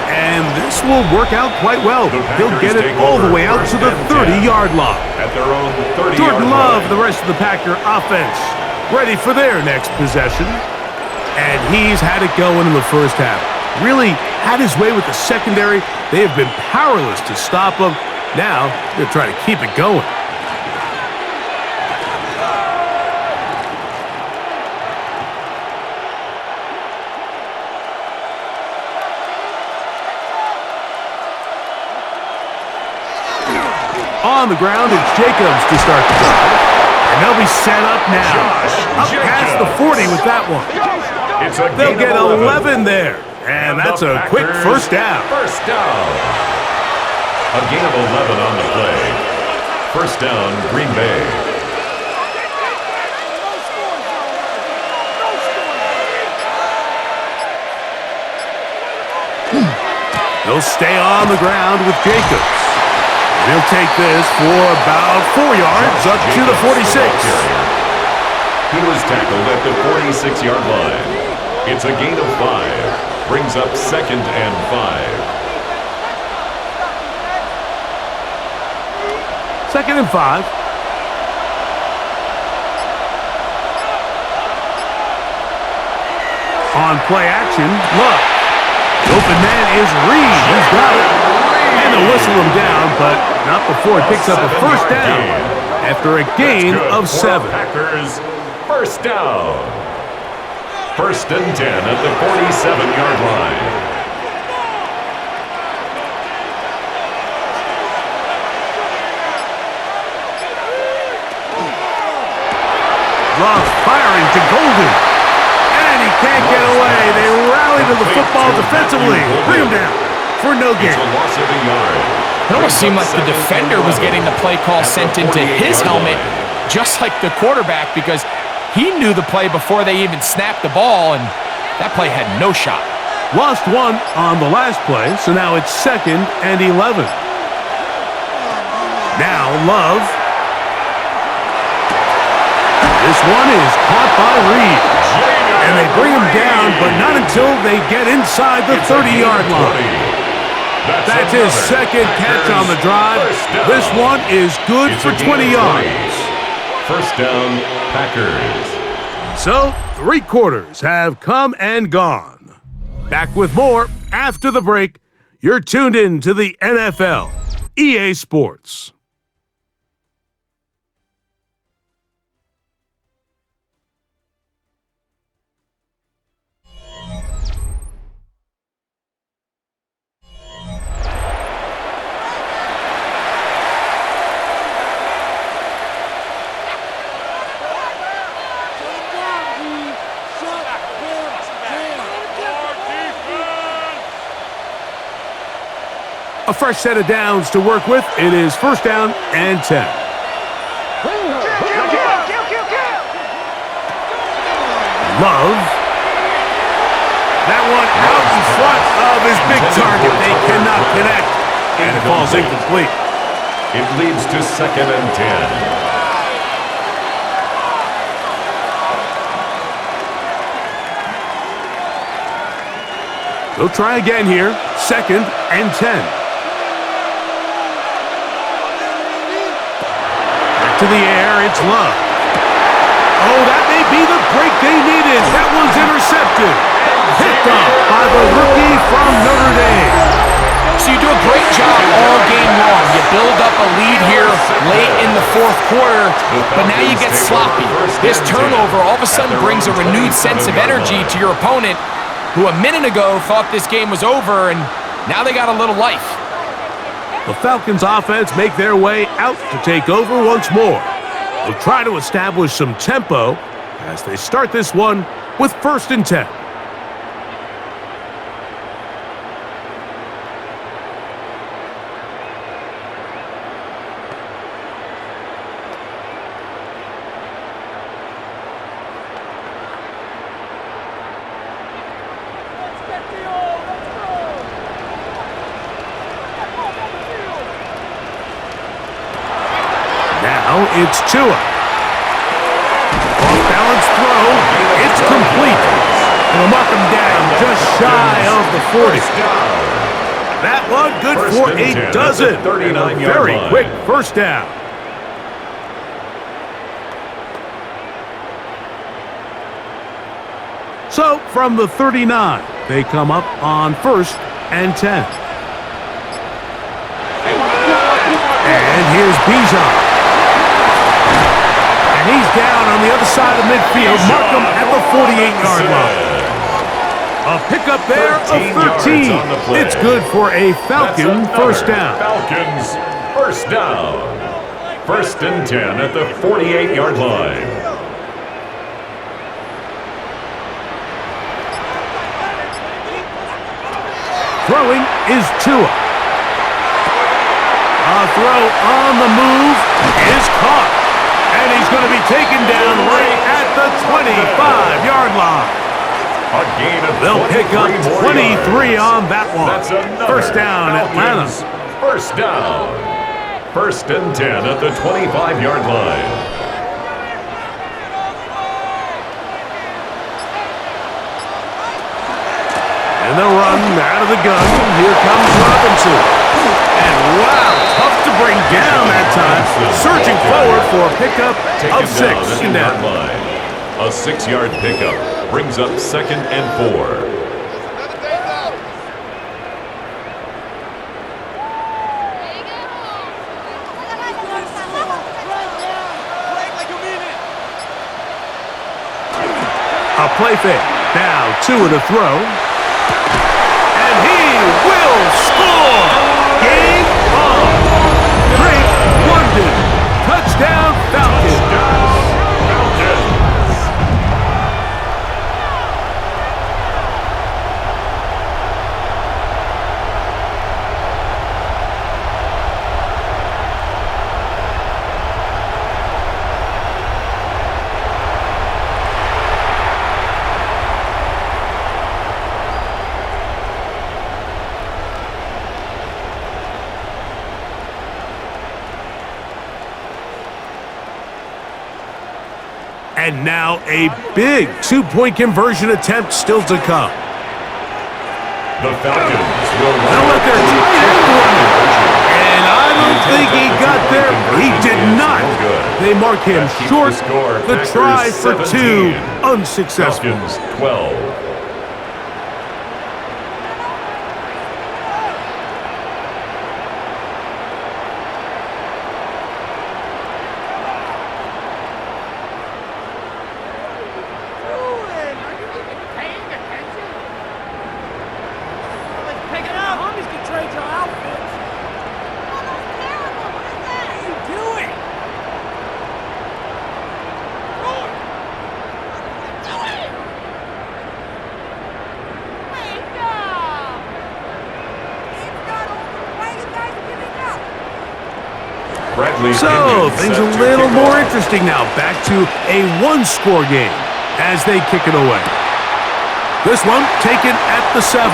And this will work out quite well. He'll get it all the way out to the 30-yard line. At their own 30-yard Jordan line. Love, the rest of the Packer offense, ready for their next possession. And he's had it going in the first half. Really had his way with the secondary. They have been powerless to stop him. Now, they're trying to keep it going. On the ground, it's Jacobs to start the drive. And they'll be set up now. Up past the 40 with that one. It's a They'll gain get of 11 there. And that's the a quick Packers first down. First down. A gain of 11 on the play. First down, Green Bay. He'll stay on the ground with Jacobs. And he'll take this for about 4 yards up to the 46. He was tackled at the 46-yard line. It's a gain of 5. Brings up 2nd and 5. 2nd and 5. On play action, look. The open man is Reed. He's got it. And they'll whistle him down, but not before it picks up a first down after a gain of 7. Packers first down. 1st and 10 at the 47-yard line. Love firing to Golden. And he can't get away. They rally to the football defensively. Bring him down for no gain. It's a loss of a yard. It almost seemed like the defender was getting the play call sent into his helmet, just like the quarterback, because he knew the play before they even snapped the ball, and that play had no shot. Lost one on the last play, so now it's 2nd and 11. Now Love. This one is caught by Reed. And they bring him down, but not until they get inside the 30-yard line. That's his 2nd catch on the drive. This one is good for 20 yards. First down, Packers. So, 3 quarters have come and gone. Back with more after the break. You're tuned in to the NFL, EA Sports. A fresh set of downs to work with. It is 1st down and 10. Love. That one out in front of his big target. They cannot connect. And it falls incomplete. It leads to 2nd and 10. They'll try again here. 2nd and 10. To the air, it's Love. Oh, that may be the break they needed. That one's intercepted. Picked up by the rookie from Notre Dame. So you do a great job all game long. You build up a lead here late in the 4th quarter, but now you get sloppy. This turnover all of a sudden brings a renewed sense of energy to your opponent, who a minute ago thought this game was over, and now they got a little life. The Falcons offense make their way out to take over once more. They'll try to establish some tempo as they start this one with 1st and 10. Now it's Tua. Off-balance throw. It's complete. And they'll mark him down just shy of the 40. That one good for a dozen. And a very quick first down. So from the 39, they come up on 1st and 10. And here's Bijan. And he's down on the other side of midfield. Mark him at the 48-yard line. A pickup there of 13. It's good for a Falcon first down. Falcons first down. 1st and 10 at the 48-yard line. Throwing is Tua. A throw on the move is caught. And he's going to be taken down right at the 25-yard line. A gain of They'll pick up 23 on that one. That's another First down, Atlanta. First down. 1st and 10 at the 25-yard line. And they'll run out of the gun. Here comes Robinson. And wow, tough to bring down that time. Searching forward for a pickup of 6. Second down. A 6-yard pickup brings up 2nd and 4. A play fake. Now Tua to throw. And he will score! Game on! Drake London. Touchdown Falcons. And now a big 2-point conversion attempt still to come. The Falcons will They'll let their tight end run. And I don't think he got there. He did not. They mark him short. The try for 2, unsuccessful. Falcons 12. So, things a little more interesting now. Back to a 1-score game as they kick it away. This one taken at the 7.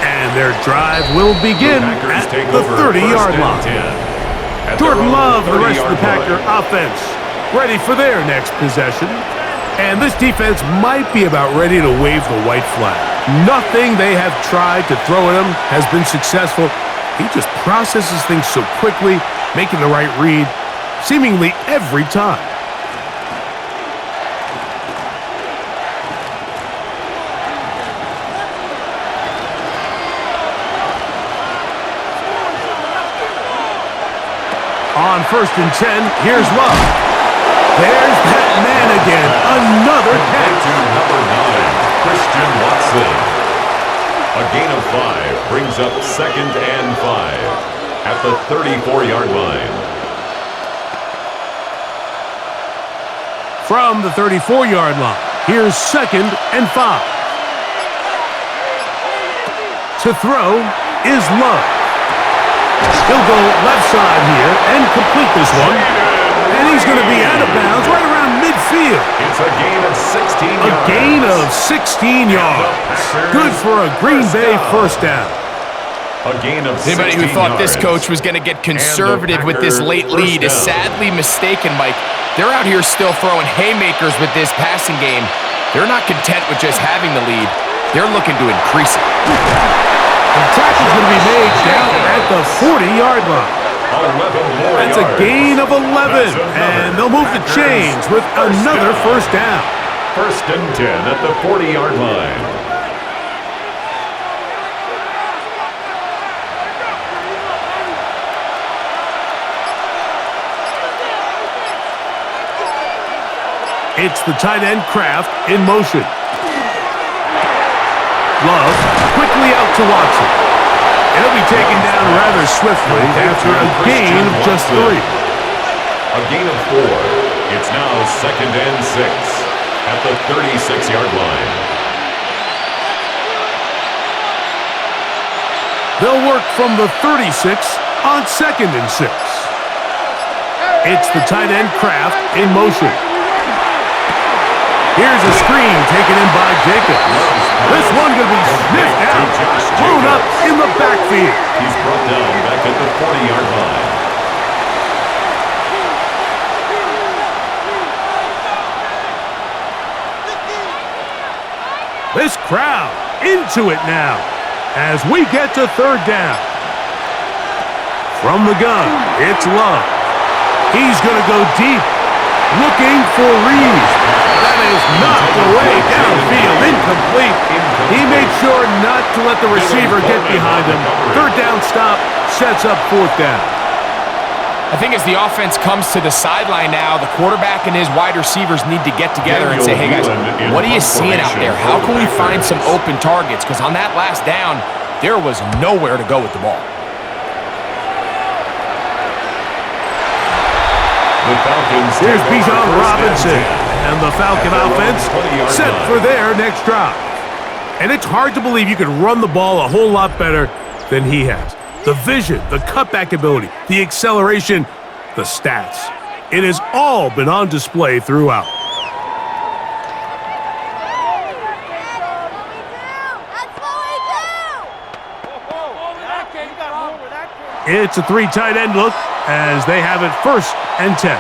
And their drive will begin at the 30-yard line. Jordan Love, the rest of the Packer offense, ready for their next possession. And this defense might be about ready to wave the white flag. Nothing they have tried to throw at him has been successful. He just processes things so quickly, making the right read, seemingly every time. On 1st and 10, here's Love. There's that man again, another catch. To number 9, Christian Watson. A gain of 5 brings up 2nd and 5 at the 34-yard line. From the 34-yard line, here's 2nd and 5. To throw is Love. He'll go left side here and complete this one. And he's going to be out of bounds right around midfield. It's a gain of 16 yards. A gain of 16 yards. Good for a Green Bay first down. A gain of 16 Anybody who thought this yards. coach was going to get conservative with this late Packer lead is first down. sadly mistaken, Mike. They're out here still throwing haymakers with this passing game. They're not content with just having the lead. They're looking to increase it. The tackle's going to be made down at the 40-yard line. 11 more That's a yards. gain of 11, That's another. and they'll move the chains with another first down. First and 10 at the 40-yard line. It's the tight end Kraft in motion. Love quickly out to Watson. And he'll be taken down rather swiftly after a gain of just 3. A gain of 4. It's now second and 6 at the 36-yard line. They'll work from the 36 on second and 6. It's the tight end Kraft in motion. Here's a screen taken in by Jacobs. This one going to be sniffed out, thrown up in the backfield. He's brought down back at the 40-yard line. This crowd into it now as we get to third down. From the gun, it's Love. He's going to go deep, looking for Reeves. That is knocked away downfield, incomplete. He made sure not to let the receiver get behind him. Third down stop sets up fourth down. I think as the offense comes to the sideline now, the quarterback and his wide receivers need to get together and say, hey guys, what are you seeing out there? How can we find some open targets? Because on that last down, there was nowhere to go with the ball. The Falcons Here's take over Bijan first Robinson, and 10. and the Falcon At the offense 20-yard set line. for their next drive. And it's hard to believe you could run the ball a whole lot better than he has. The vision, the cutback ability, the acceleration, the stats. It has all been on display throughout. It's a 3 tight end look as they have it first and 10.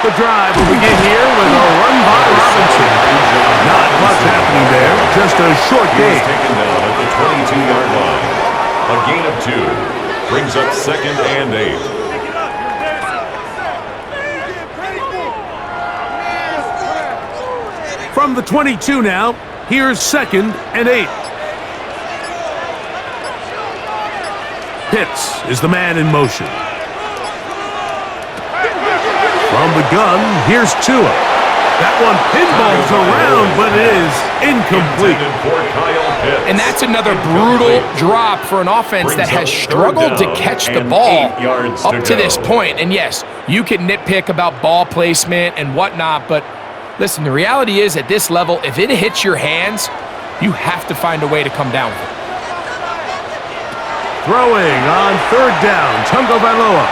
The drive will begin here with a run by Robinson. Not much happening there, just a short He gain. is taken down at the 22-yard line. A gain of 2 brings up second and 8. From the 22 now, here's second and 8. Pitts is the man in motion. From the gun, here's Tua. That one pinballs around, but it is incomplete. Intended for Kyle Pitts. And that's another brutal drop for an offense that has struggled to catch the ball up to this point. And yes, you can nitpick about ball placement and whatnot, but listen, the reality is at this level, if it hits your hands, you have to find a way to come down with it. Throwing on third down, Tungo Vailoa.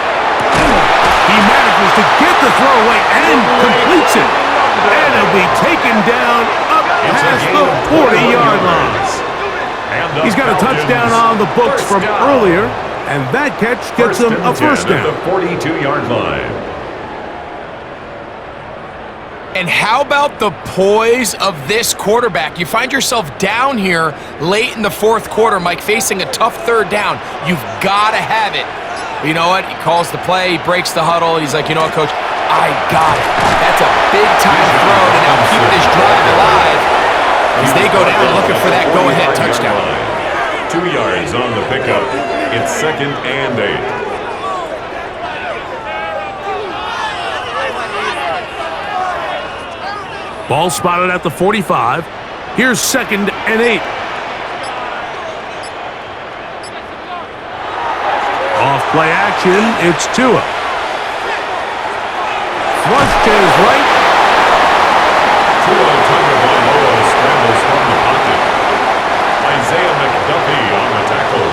He manages to get the throw away and completes it. And he'll be taken down up past the 40-yard line. He's got a touchdown on the books from earlier, and that catch gets him a first down. At the 42-yard line. And how about the poise of this quarterback? You find yourself down here late in the fourth quarter, Mike, facing a tough third down. You've got to have it. But you know what? He calls the play, he breaks the huddle, and he's like, you know what, Coach? I got it. That's a big-time throw to now keep this drive alive as they go down looking for that go-ahead touchdown. 2 yards on the pickup. It's second and 8. Ball spotted at the 45. Here's second and 8. Off play action, it's Tua. Flush to his right. Tua Tagovailoa scrambles from the pocket. Isaiah McDuffie on the tackle.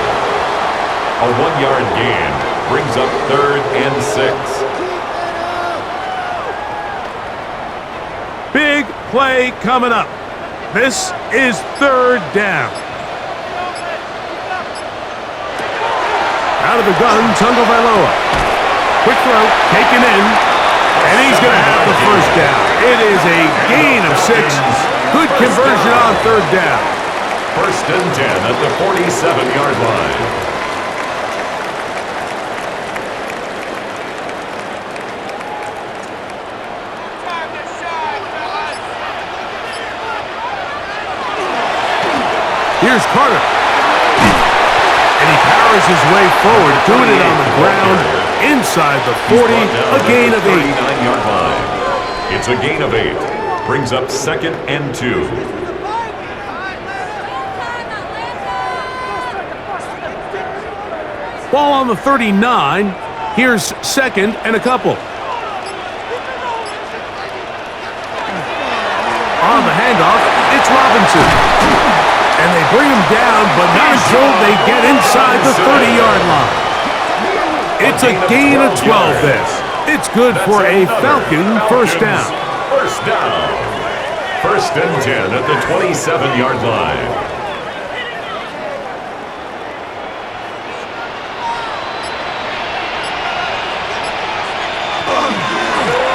A 1-yard gain brings up third and 6. Big play coming up. This is third down. Out of the gun, Tagovailoa. Quick throw, taken in, and he's going to have the first down. It is a gain of 6. Good conversion on third down. First and 10 at the 47-yard line. Here's Carter. And he powers his way forward, doing it on the ground, inside the 40, a gain of 8. 39-yard line. It's a gain of 8. Brings up second and 2. Ball on the 39. Here's second and a couple. On the handoff, it's Robinson. And they bring him down, but not until they get inside the 30-yard line. It's a gain of 12 there. It's good for a Falcon first down. First down. First and 10 at the 27-yard line.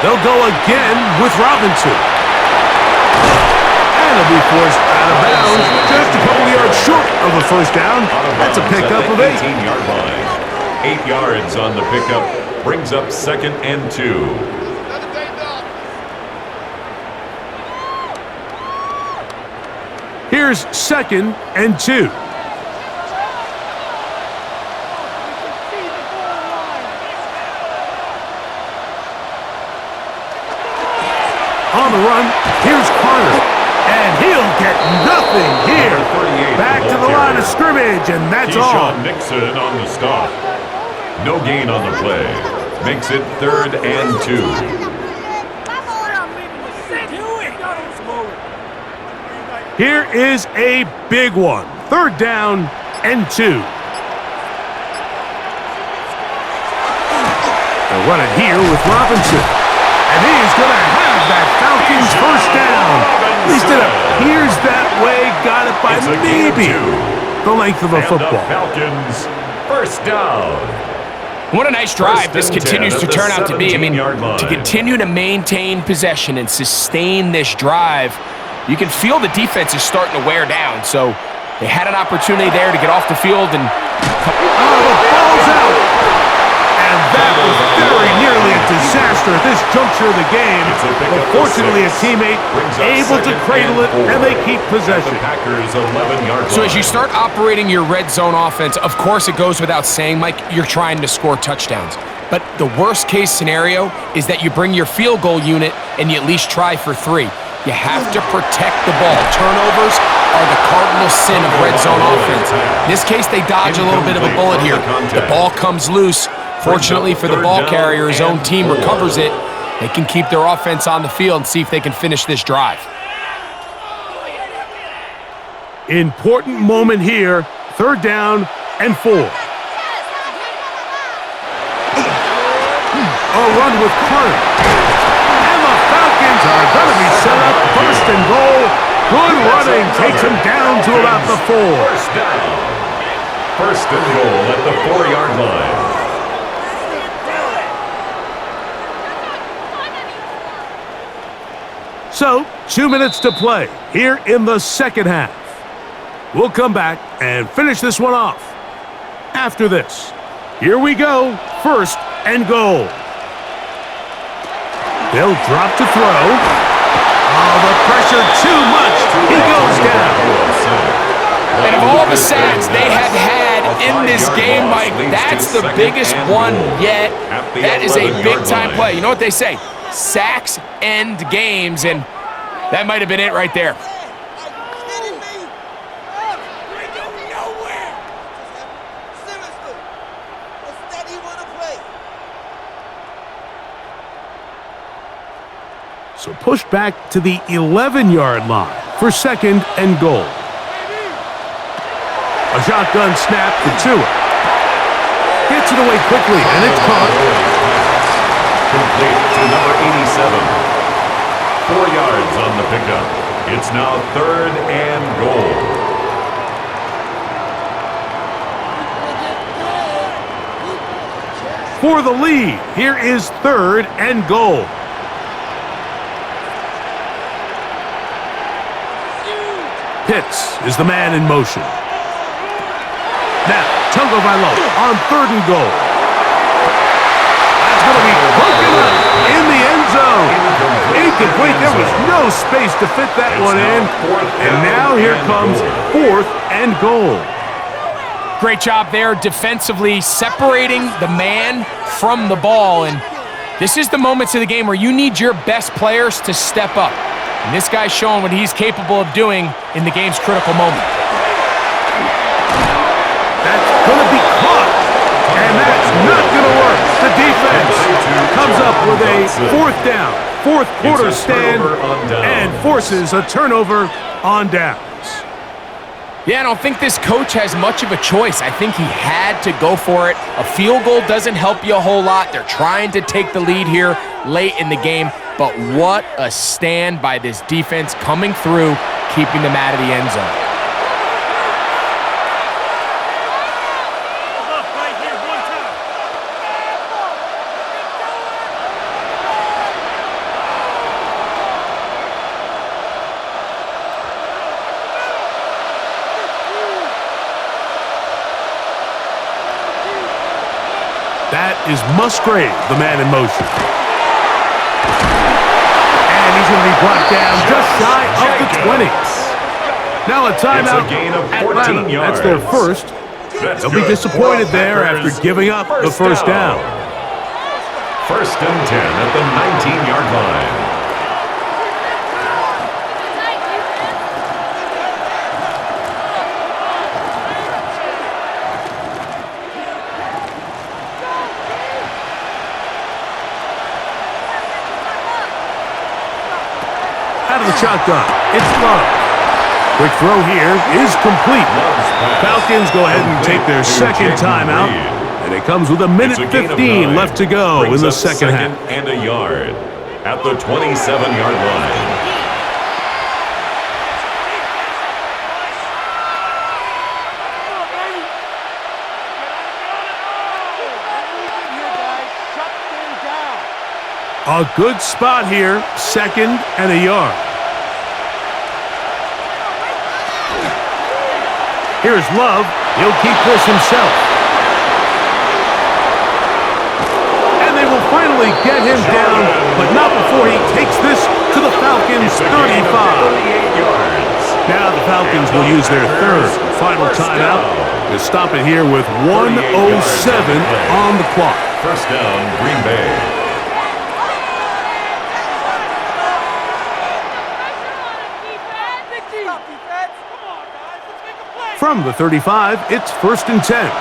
They'll go again with Robinson. And he'll be forced out of bounds, just a couple yards short of a first down. That's a pickup of 8. 18-yard line. 8 yards on the pickup. Brings up second and 2. Here's second and 2. On the run, here's Carter. And he'll get nothing here. Back to the line of scrimmage, and that's all. Keyshawn Nixon on the stop. No gain on the play. Makes it third and 2. Here is a big one. Third down and 2. They'll run it here with Robinson. And he's going to have that Falcons first down. At least it appears that way. Got it by maybe the length of a football. Falcons first down. What a nice drive this continues to turn out to be. I mean, to continue to maintain possession and sustain this drive, you can feel the defense is starting to wear down. So they had an opportunity there to get off the field and... Oh, the ball's out! And that was very nearly a disaster at this juncture of the game. But fortunately, a teammate able to cradle it, and they keep possession. So as you start operating your red zone offense, of course it goes without saying, Mike, you're trying to score touchdowns. But the worst case scenario is that you bring your field goal unit and you at least try for 3. You have to protect the ball. Turnovers are the cardinal sin of red zone offense. In this case, they dodge a little bit of a bullet here. The ball comes loose. Fortunately for the ball carrier, his own team recovers it. They can keep their offense on the field and see if they can finish this drive. Important moment here. Third down and 4. A run with Carter. And the Falcons are going to be set up first and goal. Good running takes him down to about the 4. First down. First and goal at the 4-yard line. So, 2 minutes to play here in the second half. We'll come back and finish this one off. After this, here we go, first and goal. They'll drop to throw. Oh, the pressure too much. He goes down. And of all the sacks they have had in this game, Mike, that's the biggest one yet. That is a big-time play. You know what they say? Sacks end games, and that might have been it right there. So pushed back to the 11-yard line for second and goal. A shotgun snap to Tua. Gets it away quickly, and it's caught. Complete to number 87. 4 yards on the pickup. It's now 3rd and goal. For the lead, here is 3rd and goal. Pitts is the man in motion. Now, Tagovailoa on 3rd and goal. That's going to be broken up in the end zone. Incomplete. There was no space to fit that one in. And now here comes 4th and goal. Great job there defensively, separating the man from the ball. And this is the moments of the game where you need your best players to step up. And this guy's showing what he's capable of doing in the game's critical moment. That's going to be caught. And that's not going to work. The defense comes up with a 4th down, 4th quarter stand, and forces a turnover on downs. Yeah, I don't think this coach has much of a choice. I think he had to go for it. A field goal doesn't help you a whole lot. They're trying to take the lead here late in the game. But what a stand by this defense coming through, keeping them out of the end zone. That is Musgrave, the man in motion. And he's going to be brought down just shy of the 20. Now a timeout. It's a gain of 14 Atlanta. yards. That's their first. They'll be disappointed there after giving up the first down. 1st and 10 at the 19-yard line. Out of the shotgun, it's Love. Quick throw here is complete. Falcons go ahead and take their second timeout, and it comes with a minute 15 left to go in the second half. And a yard at the 27-yard line. A good spot here, 2nd and a yard. Here's Love. He'll keep this himself. And they will finally get him down, but not before he takes this to the Falcons' 35. Now the Falcons will use their 3rd final timeout to stop it here with 1:07 on the clock. 1st down, Green Bay. From the 35, it's 1st and 10.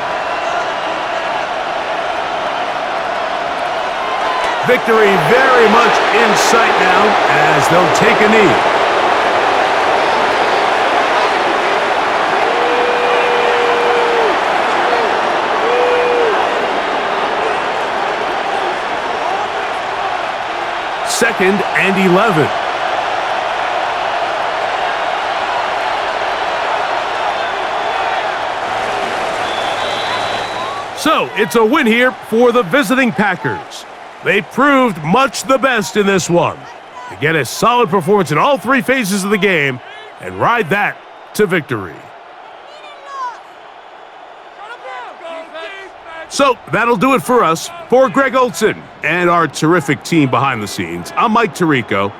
Victory very much in sight now as they'll take a knee. Second and 11. So, it's a win here for the visiting Packers. They proved much the best in this one. To get a solid performance in all 3 phases of the game and ride that to victory. So, that'll do it for us. For Greg Olson and our terrific team behind the scenes, I'm Mike Tirico.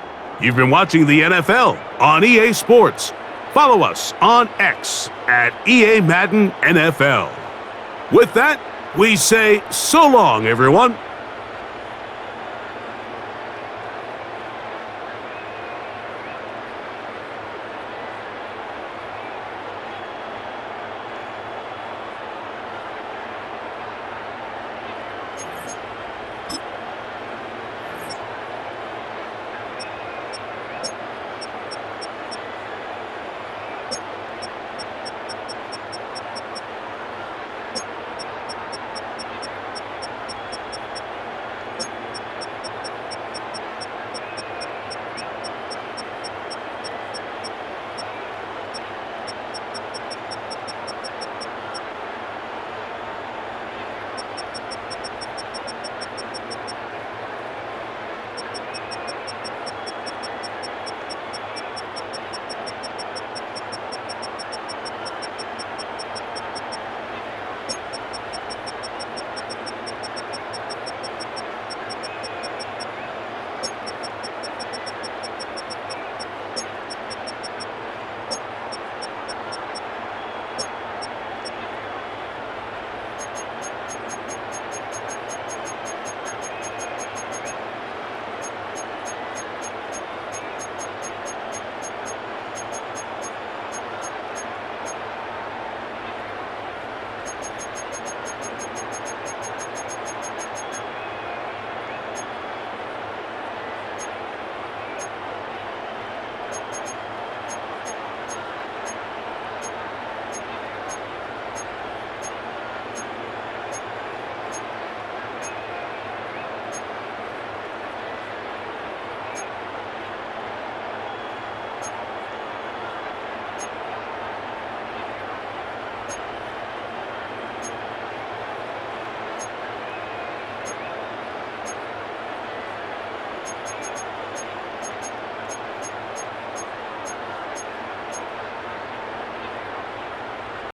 You've been watching the NFL on EA Sports. Follow us on X at EA Madden NFL. With that, we say so long, everyone.